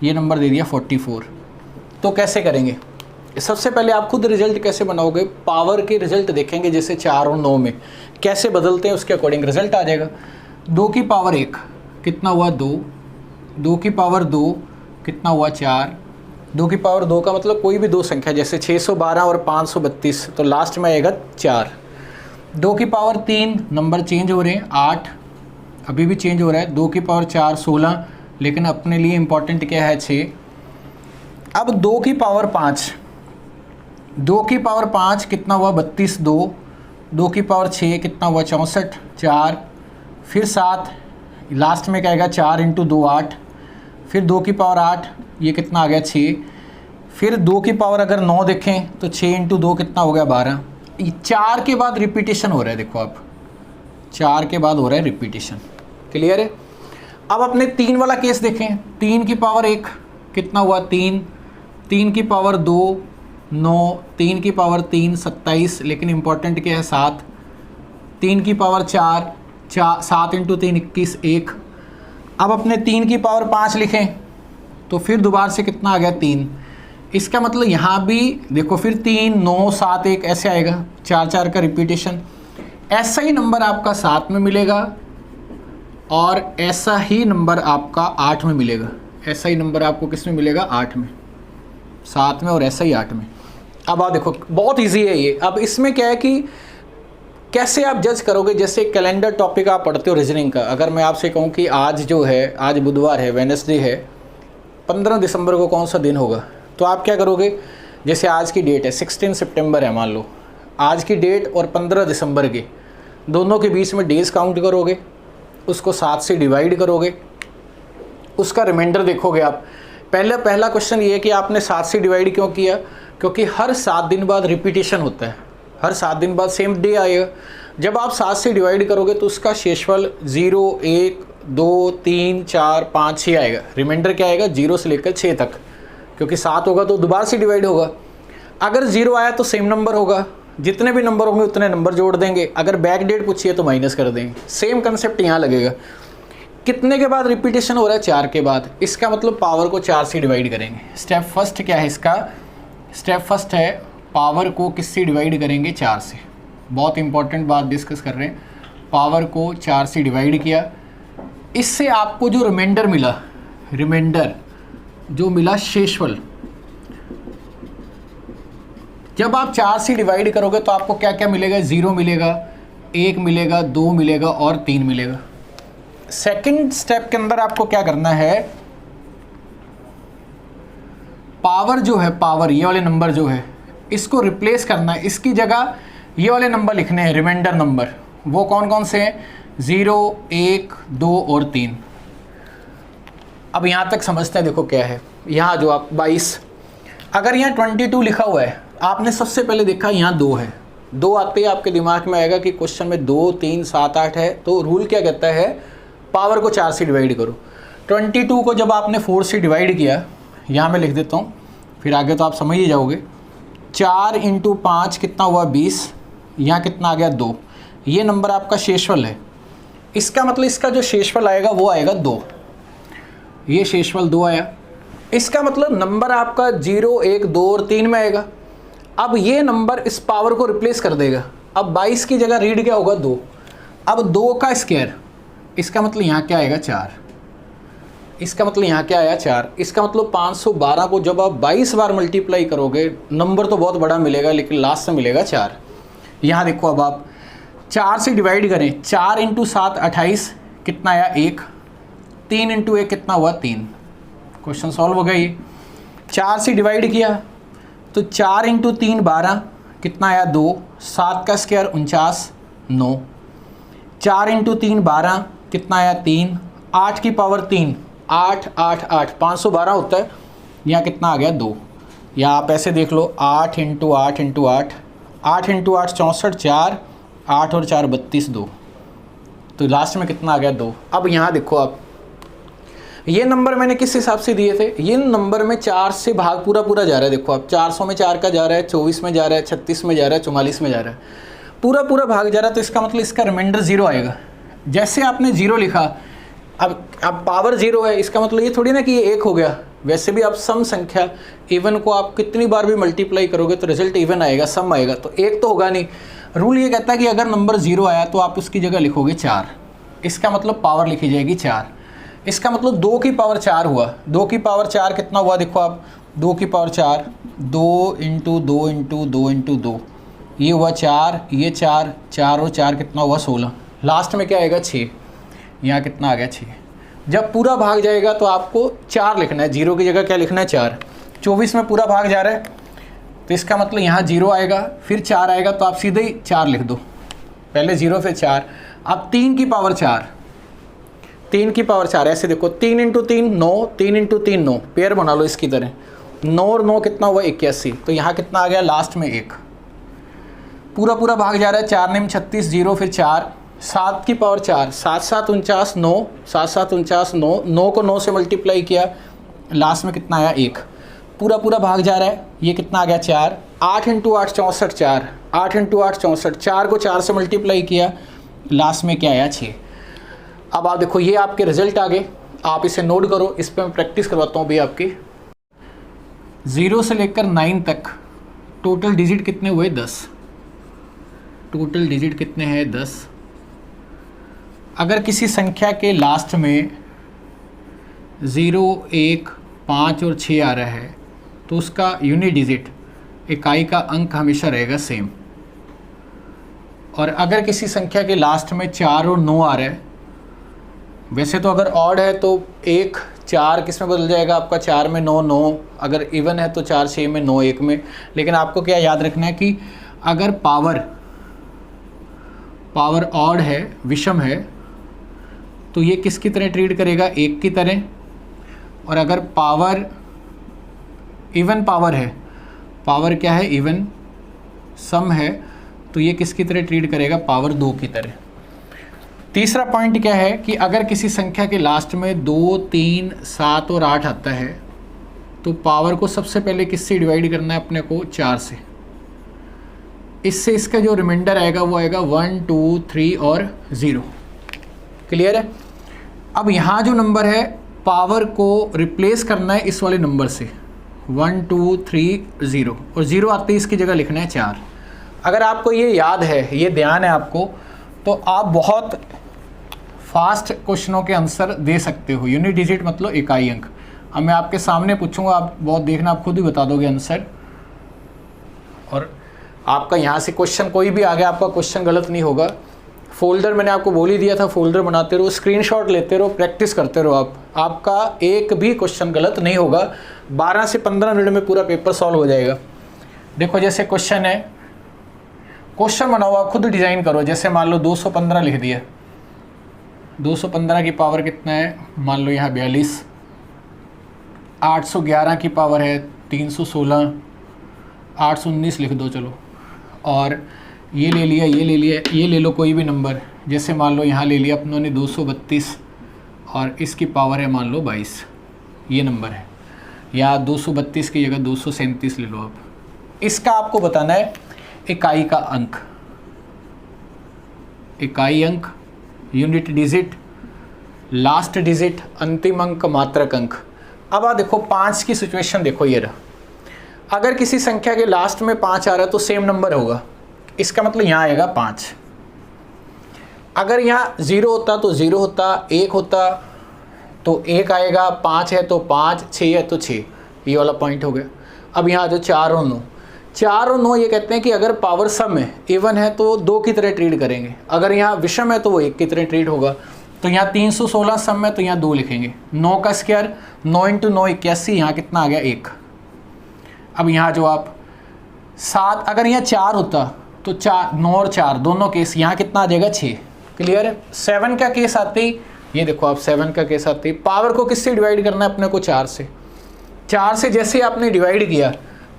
Speaker 1: ये नंबर दे दिया 44। तो कैसे करेंगे? सबसे पहले आप खुद रिजल्ट कैसे बनाओगे? पावर के रिजल्ट देखेंगे, जैसे 4 और 9 में कैसे बदलते हैं उसके अकॉर्डिंग रिजल्ट आ जाएगा। 2 की पावर 1 कितना हुआ 2, 2 की पावर 2 कितना हुआ 4, 2 की पावर 2 का मतलब कोई भी दो संख्या, जैसे 612 और 532, तो लास्ट में आएगा 4। 2 की पावर 3 नंबर चेंज हो रहे हैं, 8 अभी भी चेंज हो रहा है। 2 की पावर 4 16, लेकिन अपने लिए इम्पॉर्टेंट क्या है 6। अब 2 की पावर 5, 2 की पावर 5 कितना हुआ 32 2, 2 की पावर 6 कितना हुआ 64 4, फिर 7, लास्ट में क्या आएगा 4 × 2 8, फिर 2 की पावर 8 ये कितना आ गया 6, फिर 2 की पावर अगर 9 देखें तो 6 × 2 कितना हो गया 12। 4 के बाद रिपीटेशन हो रहा है, देखो आप 4 के बाद हो रहा है रिपीटेशन। क्लियर है? अब अपने 3 वाला केस देखें। 3 की पावर 1 कितना हुआ 3, 3 की पावर 2 9, 3 की पावर 3 27, लेकिन इम्पॉर्टेंट क्या है 7, 3 की पावर 4 7 × 3 21 1। अब अपने 3 की पावर 5 लिखें तो फिर दोबारा से कितना आ गया 3। इसका मतलब यहाँ भी देखो फिर 3 9 7 1 ऐसे आएगा, 4 4 का रिपीटेशन। ऐसा ही नंबर आपका 7 में मिलेगा और ऐसा ही नंबर आपका 8 में मिलेगा। ऐसा ही नंबर आपको किस में मिलेगा 8 में, 7 में और ऐसा ही 8 में। अब आप देखो बहुत इजी है ये। अब इसमें क्या है कि कैसे आप जज करोगे, जैसे कैलेंडर टॉपिक आप पढ़ते हो रीजनिंग का, अगर मैं आपसे कहूँ कि आज जो है, आज बुधवार है, वेडनेसडे है, 15 दिसंबर को कौन सा दिन होगा, तो आप क्या करोगे? जैसे आज की डेट है 16 सितंबर है मान लो, आज की डेट और 15 दिसंबर के दोनों के बीच में डेज काउंट करोगे, उसको 7 से डिवाइड करोगे, उसका रिमाइंडर देखोगे आप। पहला क्वेश्चन ये है कि आपने 7 से डिवाइड क्यों किया? क्योंकि हर 7 दिन बाद रिपीटेशन होता है, हर 7 दिन बाद सेम डे आएगा। जब आप 7 से डिवाइड करोगे तो उसका शेषफल 0 1 2 3 4 5 6 आएगा। रिमाइंडर क्या आएगा 0 से लेकर 6 तक, क्योंकि 7 होगा तो दोबारा से डिवाइड होगा। अगर 0 आया तो सेम नंबर होगा, जितने भी नंबर होंगे उतने नंबर जोड़ देंगे। अगर बैक डेट पूछिए तो माइनस कर देंगे। सेम कंसेप्ट यहाँ लगेगा। कितने के बाद रिपीटेशन हो रहा है? 4 के बाद। इसका मतलब पावर को 4 से डिवाइड करेंगे। स्टेप फर्स्ट क्या है इसका? स्टेप फर्स्ट है पावर को किससे डिवाइड करेंगे? 4 से। बहुत इंपॉर्टेंट बात डिस्कस कर रहे हैं। पावर को 4 से डिवाइड किया, इससे आपको जो रिमाइंडर मिला, रिमाइंडर जो मिला शेषफल, जब आप 4 से डिवाइड करोगे तो आपको क्या क्या मिलेगा? 0 मिलेगा, 1 मिलेगा, 2 मिलेगा और 3 मिलेगा। सेकंड स्टेप के अंदर आपको क्या करना है? पावर जो है, पावर ये वाले नंबर जो है इसको रिप्लेस करना है। इसकी जगह ये वाले नंबर लिखने हैं, रिमाइंडर नंबर। वो कौन कौन से हैं? 0 1 2 और 3। अब यहाँ तक समझते हैं। देखो क्या है यहाँ, जो आप 22, अगर यहाँ 22 लिखा हुआ है, आपने सबसे पहले देखा यहाँ 2 है। 2 आते ही आपके दिमाग में आएगा कि क्वेश्चन में 2 3 7 8 है, तो रूल क्या कहता है? पावर को 4 से डिवाइड करो। 22 को जब आपने 4 से डिवाइड किया, यहाँ मैं लिख देता हूँ, फिर आगे तो आप समझ ही जाओगे। 4 × 5 कितना हुआ? 20। यहाँ कितना आ गया? 2। ये नंबर आपका शेषफल है। इसका मतलब इसका जो शेषफल आएगा वो आएगा 2। ये शेषफल 2 आया। इसका मतलब नंबर आपका 0 1 2 और 3 में आएगा। अब ये नंबर इस पावर को रिप्लेस कर देगा। अब 22 की जगह रीड क्या होगा? 2। अब 2 का स्क्वायर, इसका मतलब यहाँ क्या आएगा? 4। इसका मतलब यहाँ क्या आया? 4। इसका मतलब 512 को जब आप 22 बार मल्टीप्लाई करोगे, नंबर तो बहुत बड़ा मिलेगा लेकिन लास्ट में मिलेगा 4। यहाँ देखो, अब आप 4 से डिवाइड करें, 4 × 7 28, कितना आया? 1। 3 × 1 कितना हुआ? 3। क्वेश्चन सॉल्व हो गया ये। 4 से डिवाइड किया तो 4 × 3 12, कितना आया? 2। 7 का स्क्वायर 49, 9, 4 × 3 12, कितना आया 3, 8 की पावर 3, 8 8 8 512 होता है, यहाँ कितना आ गया 2, या आप ऐसे देख लो 8 × 8 × 8, 8 × 8 64, 4, 8 और 4 32, 2, तो लास्ट में कितना आ गया 2। अब यहाँ देखो आप, ये नंबर मैंने किस हिसाब से दिए थे, ये नंबर में 4 से भाग पूरा पूरा जा रहा है। देखो आप 400 में 4 का जा रहा है, 24 में जा रहा है, 36 में जा रहा है, 44 में जा रहा है, पूरा पूरा भाग जा रहा है, तो इसका मतलब इसका रिमाइंडर 0 आएगा। जैसे आपने 0 लिखा, अब पावर 0 है, इसका मतलब ये थोड़ी ना कि ये 1 हो गया। वैसे भी आप सम संख्या इवन को आप कितनी बार भी मल्टीप्लाई करोगे तो रिजल्ट इवन आएगा, सम आएगा, तो 1 तो होगा नहीं। रूल ये कहता है कि अगर नंबर 0 आया तो आप उसकी जगह लिखोगे 4, इसका मतलब पावर लिखी जाएगी 4। इसका मतलब 2 की पावर 4 हुआ। 2 की पावर 4 कितना हुआ, देखो आप 2 की पावर 4, 2 × 2 × 2 × 2, ये हुआ 4, ये 4, 4 और 4 कितना हुआ 16, लास्ट में क्या आएगा 6, यहाँ कितना आ गया 6। जब पूरा भाग जाएगा तो आपको 4 लिखना है, 0 की जगह क्या लिखना है 4। 24 में पूरा भाग जा रहा है तो इसका मतलब यहाँ 0 आएगा, फिर 4 आएगा, तो आप सीधे ही 4 लिख दो, पहले 0 फिर 4। अब 3 की पावर 4, 3 की पावर 4, ऐसे देखो 3 × 3 9, 3 × 3 9, पेयर बना लो इसकी तरह, 9 और 9 कितना हुआ 81, तो यहाँ कितना आ गया लास्ट में 1। पूरा पूरा भाग जा रहा है, 4 9 36, 0 फिर 4, 7 की पावर 4, 7 7 49 9, 7 7 49 9, 9 को 9 से मल्टीप्लाई किया, लास्ट में कितना आया 1। पूरा पूरा भाग जा रहा है, ये कितना आ गया 4, 8 × 8 64, 4, 8 × 8 64, 4 को 4 से मल्टीप्लाई किया, लास्ट में क्या आया 6। अब आप देखो ये आपके रिजल्ट आ गए, आप इसे नोट करो, इस पर मैं प्रैक्टिस करवाता हूँ भी आपकी। 0 से लेकर 9 तक टोटल डिजिट कितने हुए 10, टोटल डिजिट कितने हैं 10। अगर किसी संख्या के लास्ट में 0 1 5 और 6 आ रहा है तो उसका यूनिट डिजिट, इकाई का अंक हमेशा रहेगा सेम। और अगर किसी संख्या के लास्ट में 4 और 9 आ रहा है, वैसे तो अगर ऑड है तो 1 4 किस में बदल जाएगा आपका, 4 में 9 9, अगर इवन है तो 4 6 में, 9 1 में। लेकिन आपको क्या याद रखना है कि अगर पावर ऑड है, विषम है, तो ये किसकी तरह ट्रीट करेगा 1 की तरह। और अगर पावर इवन पावर है, पावर क्या है इवन, सम है, तो ये किसकी तरह ट्रीट करेगा पावर 2 की तरह। तीसरा पॉइंट क्या है कि अगर किसी संख्या के लास्ट में 2 3 7 और 8 आता है तो पावर को सबसे पहले किससे डिवाइड करना है अपने को, 4 से। इससे इसका जो रिमाइंडर आएगा वो आएगा 1 2 3 और 0। क्लियर है। अब यहाँ जो नंबर है पावर को रिप्लेस करना है इस वाले नंबर से, 1 2 3 0, और 0 आते ही इसकी जगह लिखना है 4। अगर आपको ये याद है, ये ध्यान है आपको, तो आप बहुत फास्ट क्वेश्चनों के आंसर दे सकते हो। यूनिट डिजिट मतलब इकाई अंक। अब मैं आपके सामने पूछूंगा, आप बहुत देखना, आप खुद ही बता दोगे आंसर। और आपका यहाँ से क्वेश्चन कोई भी आ गया, आपका क्वेश्चन गलत नहीं होगा। फोल्डर मैंने आपको बोल ही दिया था, फोल्डर बनाते रहो, स्क्रीनशॉट लेते रहो, प्रैक्टिस करते रहो आपका एक भी क्वेश्चन गलत नहीं होगा। 12 से 15 मिनट में पूरा पेपर सॉल्व हो जाएगा। देखो जैसे क्वेश्चन है, क्वेश्चन बनाओ, आप खुद डिज़ाइन करो। जैसे मान लो 215 लिख दिया, 215 की पावर कितना है, मान लो यहाँ 42, 811 की पावर है 316, 819 लिख दो चलो, और ये ले लिया, ये ले लिया, ये ले लो कोई भी नंबर। जैसे मान लो यहाँ ले लिया अपनों ने 232 और इसकी पावर है मान लो 22, ये नंबर है। या 232 की जगह 237 ले लो आप। इसका आपको बताना है इकाई का अंक, इकाई अंक, यूनिट डिजिट, लास्ट डिजिट, अंतिम अंक, मात्रक अंक। अब आप देखो 5 की सिचुएशन देखो, ये रहा। अगर किसी संख्या के लास्ट में 5 आ रहा है तो सेम नंबर होगा, इसका मतलब यहाँ आएगा 5। अगर यहाँ 0 होता तो 0 होता, 1 होता तो 1 आएगा, 5 है तो 5, 6 है तो 6, ये वाला पॉइंट हो गया। अब यहाँ जो 4 और 9, 4 और 9 ये कहते हैं कि अगर पावर सम है, इवन है तो 2 की तरह ट्रीट करेंगे। अगर यहाँ विषम है तो वो 1 की तरह ट्रीट होगा। तो यहाँ 316 सम है तो यहाँ 2 लिखेंगे। 9 का स्क्वायर, 9 × 9 81, यहाँ कितना आ गया 1। अब यहाँ जो आप 7, अगर यहाँ 4 होता तो 4, 9 और 4 दोनों केस, यहाँ कितना आ जाएगा 6। क्लियर है। 7 का केस आते ही, ये देखो आप 7 का केस आते ही पावर को किससे डिवाइड करना है अपने को, 4 से। 4 से जैसे आपने डिवाइड किया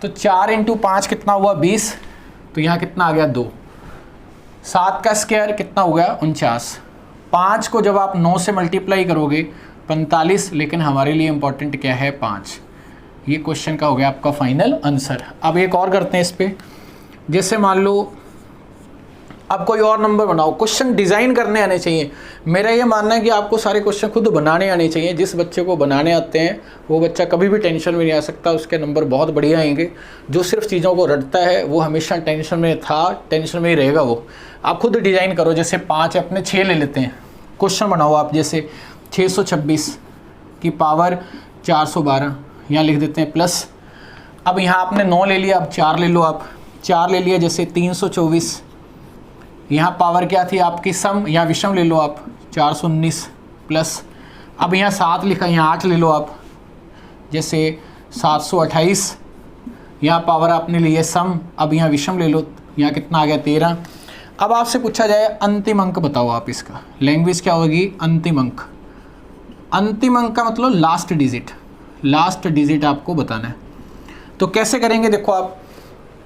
Speaker 1: तो 4 × 5 कितना हुआ 20, तो यहाँ कितना आ गया 2। 7 का स्क्वायर कितना हो गया 49। 5 को जब आप 9 से मल्टीप्लाई करोगे 45, लेकिन हमारे लिए इंपॉर्टेंट क्या है 5। ये क्वेश्चन का हो गया आपका फाइनल आंसर। अब एक और करते हैं इस पे, जैसे मान लो अब कोई और नंबर बनाओ। क्वेश्चन डिज़ाइन करने आने चाहिए। मेरा ये मानना है कि आपको सारे क्वेश्चन खुद बनाने आने चाहिए। जिस बच्चे को बनाने आते हैं वो बच्चा कभी भी टेंशन में नहीं आ सकता, उसके नंबर बहुत बढ़िया आएंगे। जो सिर्फ चीज़ों को रटता है वो हमेशा टेंशन में टेंशन में ही रहेगा वो। आप खुद डिज़ाइन करो। जैसे 5 अपने 6 ले लेते हैं, क्वेश्चन बनाओ आप। जैसे 626 की पावर 412, यहाँ लिख देते हैं प्लस। अब यहाँ आपने 9 ले लिया, अब 4 ले लो आप। 4 ले लिया, जैसे 324, यहाँ पावर क्या थी आपकी सम, यहाँ विषम ले लो आप 419 प्लस। अब यहाँ 7 लिखा, यहाँ 8 ले लो आप, जैसे 728, यहाँ पावर आपने लिए सम, अब यहाँ विषम ले लो, यहाँ कितना आ गया 13। अब आपसे पूछा जाए अंतिम अंक बताओ आप इसका, लैंग्वेज क्या होगी अंतिम अंक। अंतिम अंक का मतलब लास्ट डिजिट, लास्ट डिजिट आपको बताना है। तो कैसे करेंगे देखो आप,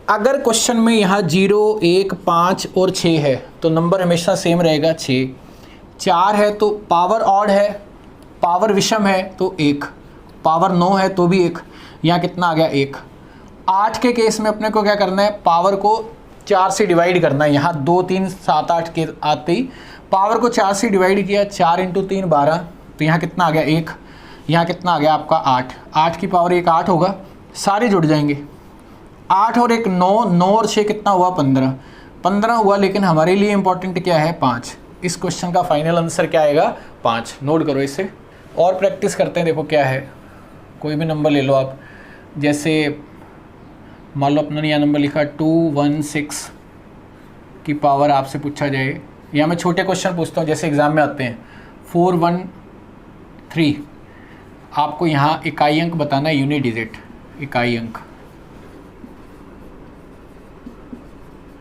Speaker 1: अगर क्वेश्चन में यहाँ 0, 1, 5 और 6 है तो नंबर हमेशा सेम रहेगा 6। 4 है तो पावर ऑड है, पावर विषम है तो 1, पावर 9 है तो भी 1, यहाँ कितना आ गया 1। 8 के केस में अपने को क्या करना है, पावर को 4 से डिवाइड करना है। यहाँ 2, 3, 7, 8 के आते ही पावर को 4 से डिवाइड किया, 4 × 3 12, तो यहाँ कितना आ गया 1, यहाँ कितना आ गया आपका 8। 8 की पावर 1 8 होगा, सारे जुड़ जाएंगे। 8 और 1 9, 9 और 6 कितना हुआ 15, 15 हुआ। लेकिन हमारे लिए इंपॉर्टेंट क्या है 5। इस क्वेश्चन का फाइनल आंसर क्या आएगा 5। नोट करो इसे और प्रैक्टिस करते हैं। देखो क्या है, कोई भी नंबर ले लो आप। जैसे मान लो अपना यहाँ नंबर लिखा 216 की पावर आपसे पूछा जाए, या मैं छोटे क्वेश्चन पूछता हूँ जैसे एग्ज़ाम में आते हैं 413। आपको यहाँ इकाई अंक बताना है, यूनिट डिजिट, इकाई अंक,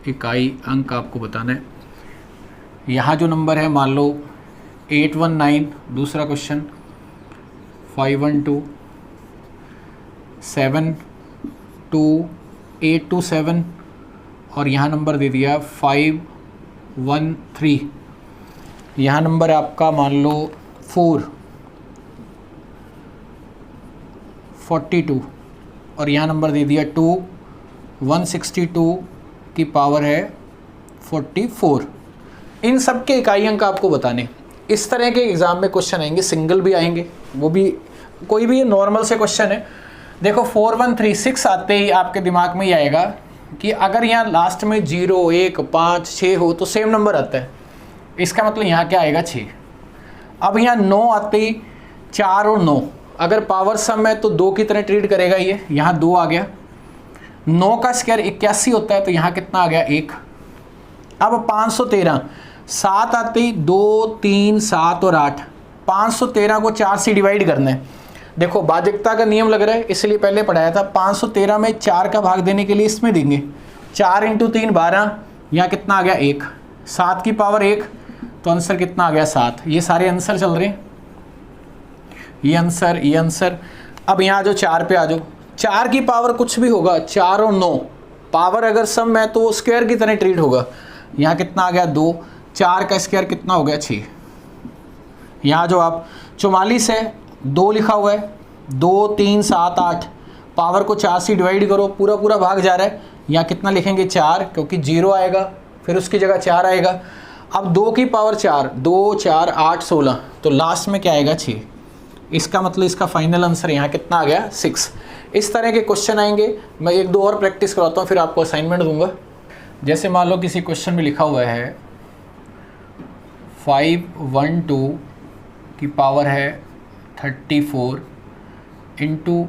Speaker 1: इकाई अंक आपको बताना है। यहाँ जो नंबर है मान लो 819, दूसरा क्वेश्चन 512, 72827, और यहाँ नंबर दे दिया 513। यहाँ नंबर आपका मान लो 442, और यहाँ नंबर दे दिया 2, 162 की पावर है 44। इन सब के इकाई अंक आपको बताने। इस तरह के एग्ज़ाम में क्वेश्चन आएंगे, सिंगल भी आएंगे, वो भी कोई भी नॉर्मल से क्वेश्चन है। देखो 4136 आते ही आपके दिमाग में ही आएगा कि अगर यहाँ लास्ट में 0, 1, 5, 6 हो तो सेम नंबर आता है, इसका मतलब यहाँ क्या आएगा 6। अब यहाँ 9 आते ही 4 और 9, अगर पावर सम है तो 2 की तरह ट्रीट करेगा ये, यहाँ 2 आ गया। 9 का स्क्वायर 81 होता है, तो यहाँ कितना आ गया 1। अब 513, 7 आते ही 2, 3, 7 और 8, 513 को 4 से डिवाइड करना है। देखो भाजकता का नियम लग रहा है, इसलिए पहले पढ़ाया था। 513 में 4 का भाग देने के लिए इसमें देंगे 4 × 3 12, यहाँ कितना आ गया 1। 7 की पावर 1, तो आंसर कितना आ गया 7। ये सारे आंसर चल रहे हैं, ये आंसर। अब यहाँ जो 4 पे आ जाओ, 4 की पावर कुछ भी होगा, 4 और 9 पावर अगर सम है तो स्क्वायर की तरह ट्रीट होगा। यहाँ कितना आ गया 2, 4 का स्क्वायर कितना हो गया 6। यहाँ जो आप 44 है, 2 लिखा हुआ है, 2, 3, 7, 8, पावर को 4 से डिवाइड करो, पूरा पूरा भाग जा रहा है। यहाँ कितना लिखेंगे 4, क्योंकि 0 आएगा, फिर उसकी जगह 4 आएगा। अब 2 की पावर 4, 2, 4, 8, 16, तो लास्ट में क्या आएगा 6। इसका मतलब इसका फाइनल आंसर यहाँ कितना आ गया 6। इस तरह के क्वेश्चन आएंगे। मैं 1-2 और प्रैक्टिस कराता हूँ, फिर आपको असाइनमेंट दूंगा। जैसे मान लो किसी क्वेश्चन में लिखा हुआ है 512 की पावर है 34 ×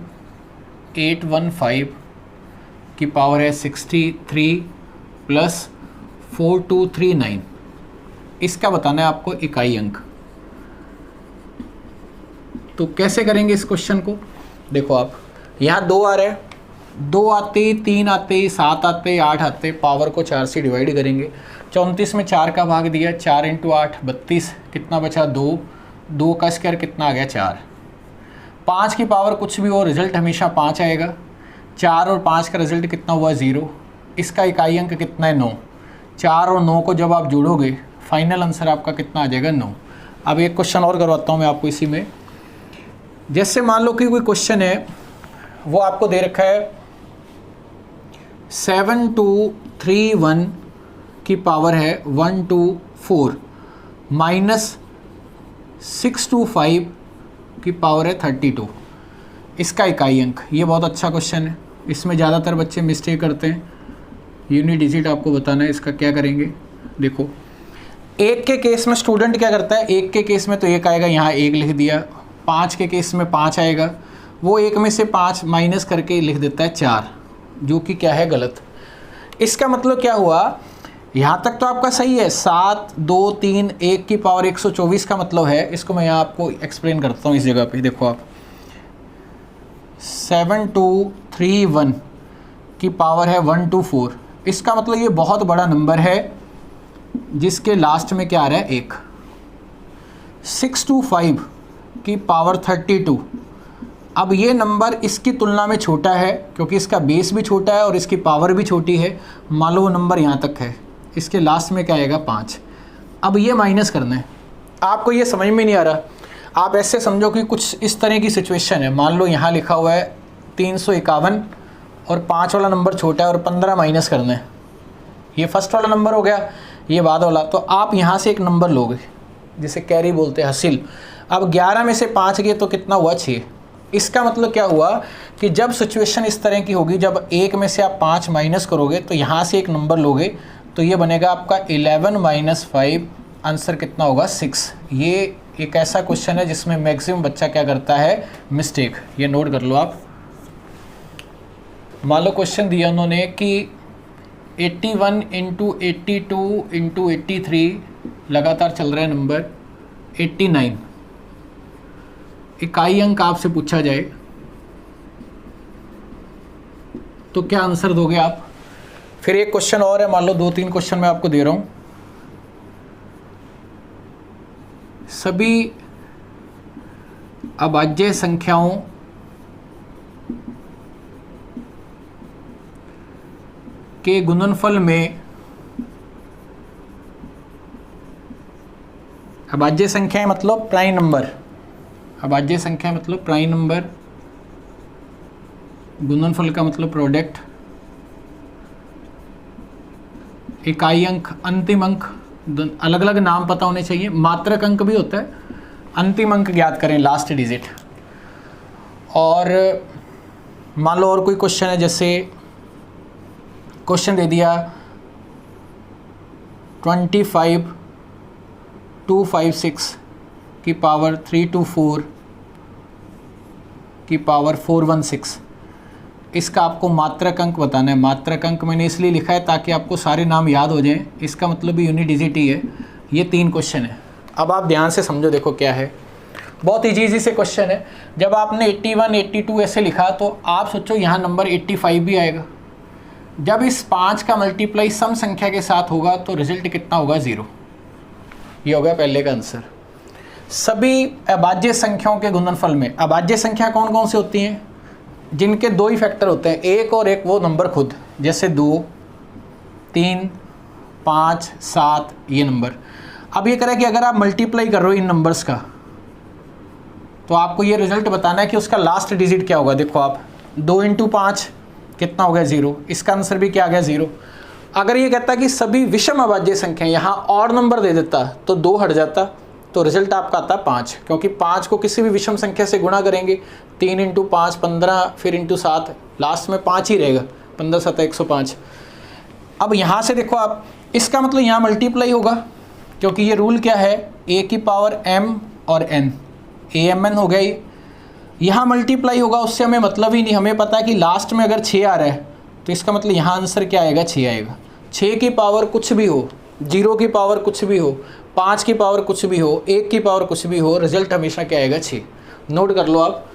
Speaker 1: 815 की पावर है 63 + 4239। इसका बताना है आपको इकाई अंक। तो कैसे करेंगे इस क्वेश्चन को, देखो आप यहाँ 2 आ रहा है, 2 आते, 3 आते, 7 आते, 8 आते, पावर को 4 से डिवाइड करेंगे। 34 में 4 का भाग दिया, 4 × 8 32, कितना बचा 2, 2 का स्क्वायर कितना आ गया 4। 5 की पावर कुछ भी हो, रिजल्ट हमेशा 5 आएगा। 4 और 5 का रिजल्ट कितना हुआ 0। इसका इकाई अंक कितना है 9। 4 और 9 को जब आप जोड़ोगे फाइनल आंसर आपका कितना आ जाएगा 9। अब एक क्वेश्चन और करवाता हूँ मैं आपको इसी में। जैसे मान लो कि कोई क्वेश्चन है, वो आपको दे रखा है 7231 की पावर है 124 माइनस 625 की पावर है 32, इसका इकाई अंक। ये बहुत अच्छा क्वेश्चन है, इसमें ज़्यादातर बच्चे मिस्टेक करते हैं। यूनिट डिजिट आपको बताना है, इसका क्या करेंगे देखो। एक के केस में स्टूडेंट क्या करता है, एक के केस में तो एक आएगा, यहाँ एक लिख दिया। 5 के केस में 5 आएगा, वो एक में से 5 माइनस करके लिख देता है 4, जो कि क्या है गलत। इसका मतलब क्या हुआ, यहाँ तक तो आपका सही है। 7 2 3 1 की पावर 124 का मतलब है, इसको मैं यहाँ आपको एक्सप्लेन करता हूँ। इस जगह पे देखो आप, 7231 की पावर है 124, इसका मतलब ये बहुत बड़ा नंबर है जिसके लास्ट में क्या आ रहा है 1। 625 की पावर 32, अब ये नंबर इसकी तुलना में छोटा है क्योंकि इसका बेस भी छोटा है और इसकी पावर भी छोटी है। मान लो वो नंबर यहाँ तक है, इसके लास्ट में क्या आएगा 5। अब ये माइनस करना है, आपको ये समझ में नहीं आ रहा। आप ऐसे समझो कि कुछ इस तरह की सिचुएशन है। मान लो यहाँ लिखा हुआ है 351 और 5 वाला नंबर छोटा है और 15 माइनस करना है। ये फर्स्ट वाला नंबर हो गया, ये बाद वाला। तो आप यहाँ से एक नंबर लोगे जिसे कैरी बोलते हैं, हासिल। अब 11 में से 5 गए तो कितना हुआ 6। इसका मतलब क्या हुआ कि जब सिचुएशन इस तरह की होगी, जब 1 में से आप 5 माइनस करोगे तो यहाँ से एक नंबर लोगे, तो ये बनेगा आपका 11 - 5, आंसर कितना होगा 6। ये एक ऐसा क्वेश्चन है जिसमें मैक्सिमम बच्चा क्या करता है, मिस्टेक। ये नोट कर लो आप। मान लो क्वेश्चन दिया उन्होंने कि 81 × 82 × 83, लगातार चल रहा है नंबर 89, इकाई अंक आपसे पूछा जाए तो क्या आंसर दोगे आप। फिर एक क्वेश्चन और है, मान लो 2-3 क्वेश्चन मैं आपको दे रहा हूं। सभी अभाज्य संख्याओं के गुणनफल में, अभाज्य संख्याएं मतलब प्राइम नंबर, अभाज्य संख्या मतलब प्राइम नंबर, गुणनफल का मतलब प्रोडक्ट, इकाई अंक, अंतिम अंक, अलग अलग नाम पता होने चाहिए। मात्रक अंक भी होता है, अंतिम अंक ज्ञात करें, लास्ट डिजिट। और मान लो और कोई क्वेश्चन है, जैसे क्वेश्चन दे दिया 25256 की पावर 324 की पावर 416, इसका आपको मात्रक अंक बताना है। मात्रक अंक मैंने इसलिए लिखा है ताकि आपको सारे नाम याद हो जाएं, इसका मतलब भी यूनिट डिजिट ही है। ये 3 क्वेश्चन है। अब आप ध्यान से समझो, देखो क्या है, बहुत इजी से क्वेश्चन है। जब आपने 81 82 ऐसे लिखा तो आप सोचो यहाँ नंबर 85 भी आएगा। जब इस 5 का मल्टीप्लाई सम संख्या के साथ होगा तो रिजल्ट कितना होगा 0। ये हो गया पहले का आंसर। सभी अभाज्य संख्याओं के गुणनफल में, अभाज्य संख्या कौन कौन सी होती हैं, जिनके 2 ही फैक्टर होते हैं, एक और एक वो नंबर खुद, जैसे 2 3 5 7 ये नंबर। अब ये करें कि अगर आप मल्टीप्लाई कर रहे हो इन नंबर्स का, तो आपको ये रिजल्ट बताना है कि उसका लास्ट डिजिट क्या होगा। देखो आप 2 × 5 कितना हो गया 0, इसका आंसर भी क्या आ गया 0। अगर ये कहता कि सभी विषम अभाज्य संख्या, यहाँ और नंबर दे देता तो 2 हट जाता, तो रिजल्ट आपका आता 5, क्योंकि 5 को किसी भी विषम संख्या से गुणा करेंगे, 3 × 5 15, फिर × 7, लास्ट में 5 ही रहेगा, 15 7 105। अब यहाँ से देखो आप, इसका मतलब यहाँ मल्टीप्लाई होगा, क्योंकि ये रूल क्या है, a की पावर m और n, amn हो गया। यहाँ मल्टीप्लाई होगा, उससे हमें मतलब ही नहीं। हमें पता है कि लास्ट में अगर 6 आ रहा है तो इसका मतलब यहाँ आंसर क्या आएगा 6 आएगा। 6 की पावर कुछ भी हो, 0 की पावर कुछ भी हो, 5 की पावर कुछ भी हो, 1 की पावर कुछ भी हो, रिजल्ट हमेशा क्या आएगा 6। नोट कर लो आप।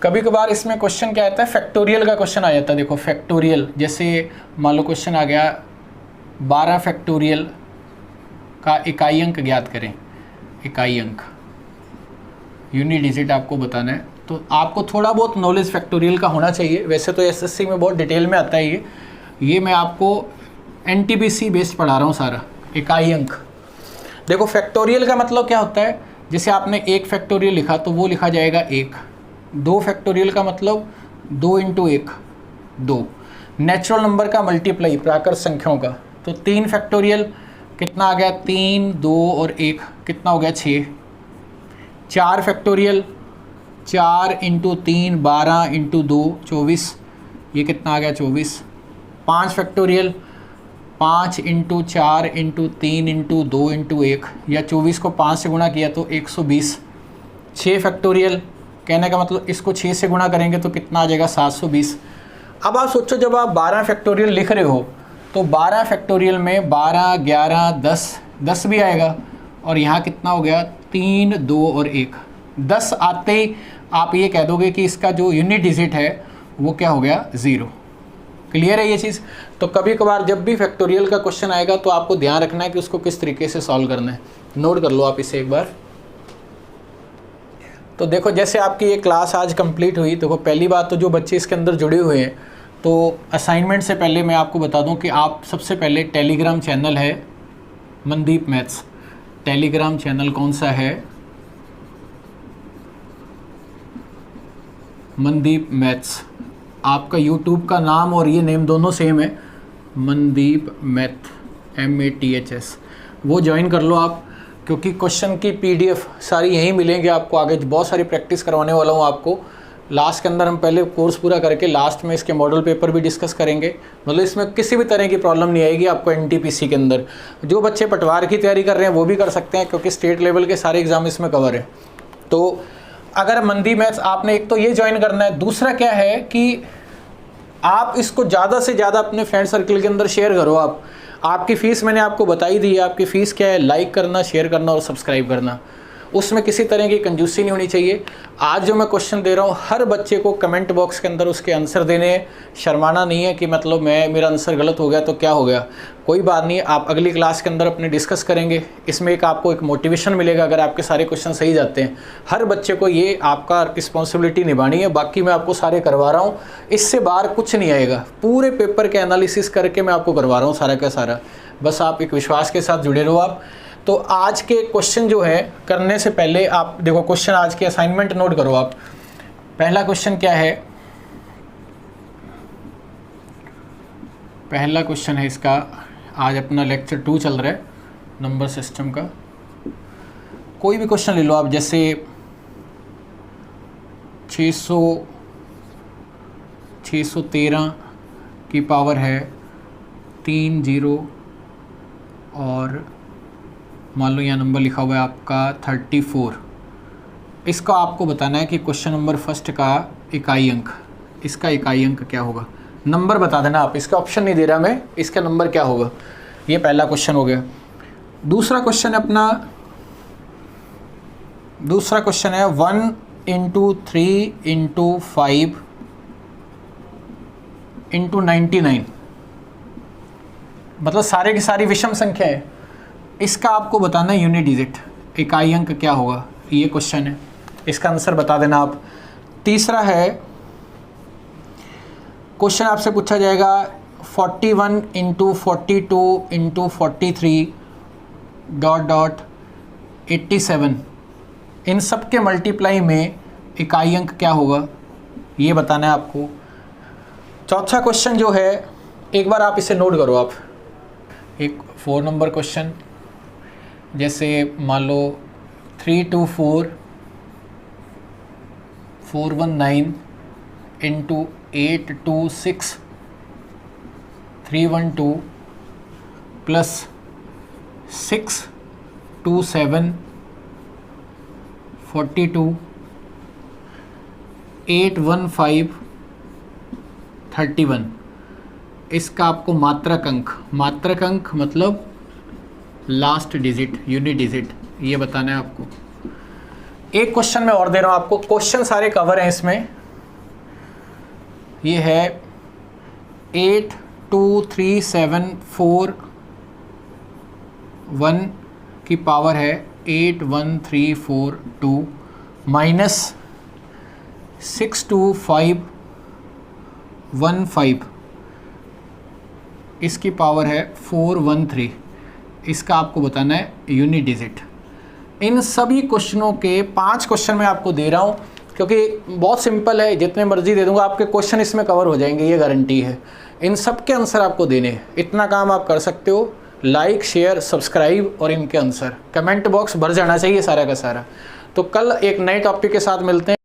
Speaker 1: कभी कभार इसमें क्वेश्चन क्या आता है, फैक्टोरियल का क्वेश्चन आ जाता है। देखो फैक्टोरियल, जैसे मान लो क्वेश्चन आ गया 12 फैक्टोरियल का इकाई अंक ज्ञात करें। इकाई अंक, यूनिट डिजिट आपको बताना है, तो आपको थोड़ा बहुत नॉलेज फैक्टोरियल का होना चाहिए। वैसे तो एसएससी में बहुत डिटेल में आता है ये मैं आपको एनटीपीसी बेस्ड पढ़ा रहा हूँ सारा। इकाई अंक, देखो फैक्टोरियल का मतलब क्या होता है, जैसे आपने 1 फैक्टोरियल लिखा तो वो लिखा जाएगा 1। 2 फैक्टोरियल का मतलब 2 × 1 2। नेचुरल नंबर का मल्टीप्लाई, प्राकृत संख्याओं का, तो 3 फैक्टोरियल कितना आ गया, 3 2 और 1 कितना हो गया 6। 4 फैक्टोरियल 4 × 3 12 × 2 24, ये कितना आ गया 24। 5 फैक्टोरियल 5 × 4 × 3 × 2 × 1, या 24 को 5 से गुणा किया तो 120। 6 फैक्टोरियल, कहने का मतलब इसको 6 से गुणा करेंगे तो कितना आ जाएगा 720। अब आप सोचो जब आप 12 फैक्टोरियल लिख रहे हो तो 12 फैक्टोरियल में 12 11 10 भी आएगा, और यहाँ कितना हो गया 3 2 और 1। 10 आते ही आप ये कह दोगे कि इसका जो यूनिट डिजिट है वो क्या हो गया 0। क्लियर है ये चीज़। तो कभी कभार जब भी फैक्टोरियल का क्वेश्चन आएगा तो आपको ध्यान रखना है कि उसको किस तरीके से सॉल्व करना है। नोट कर लो आप इसे एक बार। तो देखो जैसे आपकी ये क्लास आज कंप्लीट हुई, देखो पहली बात तो जो बच्चे इसके अंदर जुड़े हुए हैं, तो असाइनमेंट से पहले मैं आपको बता दूं कि आप सबसे पहले टेलीग्राम चैनल है मनदीप मैथ्स। टेलीग्राम चैनल कौन सा है, मनदीप मैथ्स। आपका यूट्यूब का नाम और ये नेम दोनों सेम है, मनदीप मैथ MATHS। वो ज्वाइन कर लो आप, क्योंकि क्वेश्चन की PDF सारी यहीं मिलेंगे आपको। आगे बहुत सारी प्रैक्टिस करवाने वाला हूँ आपको। लास्ट के अंदर हम पहले कोर्स पूरा करके लास्ट में इसके मॉडल पेपर भी डिस्कस करेंगे। मतलब इसमें किसी भी तरह की प्रॉब्लम नहीं आएगी आपको NTPC के अंदर। जो बच्चे पटवार की तैयारी कर रहे हैं वो भी कर सकते हैं, क्योंकि स्टेट लेवल के सारे एग्जाम इसमें कवर है। तो अगर मनदीप मैथ्स आपने एक तो ये ज्वाइन करना है, दूसरा क्या है कि आप इसको ज़्यादा से ज़्यादा अपने फ्रेंड सर्कल के अंदर शेयर करो। आपकी फ़ीस मैंने आपको बताई दी है, आपकी फ़ीस क्या है, लाइक करना, शेयर करना और सब्सक्राइब करना। उसमें किसी तरह की कंजूसी नहीं होनी चाहिए। आज जो मैं क्वेश्चन दे रहा हूँ हर बच्चे को कमेंट बॉक्स के अंदर उसके आंसर देने हैं। शर्माना नहीं है कि मतलब मेरा आंसर गलत हो गया तो क्या हो गया, कोई बात नहीं, आप अगली क्लास के अंदर अपने डिस्कस करेंगे। इसमें आपको एक मोटिवेशन मिलेगा अगर आपके सारे क्वेश्चन सही जाते हैं। हर बच्चे को ये आपका रिस्पॉन्सिबिलिटी निभानी है, बाकी मैं आपको सारे करवा रहा हूँ, इससे बाहर कुछ नहीं आएगा। पूरे पेपर के एनालिसिस करके मैं आपको करवा रहा हूँ सारा का सारा। बस आप एक विश्वास के साथ जुड़े रहो आप। तो आज के क्वेश्चन जो है करने से पहले आप देखो क्वेश्चन आज के असाइनमेंट नोट करो आप। पहला क्वेश्चन क्या है, पहला क्वेश्चन है इसका, आज अपना लेक्चर 2 चल रहा है नंबर सिस्टम का। कोई भी क्वेश्चन ले लो आप, जैसे 613 की पावर है 3 0 और मान लो यहाँ नंबर लिखा हुआ है आपका 34। इसका आपको बताना है कि क्वेश्चन नंबर फर्स्ट का इकाई अंक, इसका इकाई अंक क्या होगा। नंबर बता देना आप, इसका ऑप्शन नहीं दे रहा मैं, इसका नंबर क्या होगा। ये पहला क्वेश्चन हो गया। दूसरा क्वेश्चन है 1 × 3 × 5 × 99, मतलब सारे की सारी विषम संख्या है। इसका आपको बताना है यूनिट डिजिट, इकाई अंक क्या होगा, ये क्वेश्चन है। इसका आंसर बता देना आप। तीसरा है क्वेश्चन आपसे पूछा जाएगा 41 × 42 × 43 ... 87, इन सब के मल्टीप्लाई में इकाई अंक क्या होगा, ये बताना है आपको। चौथा क्वेश्चन जो है, एक बार आप इसे नोट करो आप। एक 4 नंबर क्वेश्चन, जैसे मान लो 324 419 × 826 312 प्लस 627 42 815 31। इसका आपको मात्रक अंक मतलब लास्ट डिजिट, यूनिट डिजिट, ये बताना है आपको। एक क्वेश्चन मैं और दे रहा हूँ आपको, क्वेश्चन सारे कवर हैं इसमें। ये है 82374 की पावर है 81342 माइनस 62515 इसकी पावर है 413। इसका आपको बताना है यूनिट डिजिट। इन सभी क्वेश्चनों के 5 क्वेश्चन मैं आपको दे रहा हूँ क्योंकि बहुत सिंपल है, जितने मर्जी दे दूंगा आपके क्वेश्चन इसमें कवर हो जाएंगे, ये गारंटी है। इन सब के आंसर आपको देने हैं, इतना काम आप कर सकते हो। लाइक, शेयर, सब्सक्राइब और इनके आंसर कमेंट बॉक्स भर जाना चाहिए सारा का सारा। तो कल एक नए टॉपिक के साथ मिलते हैं।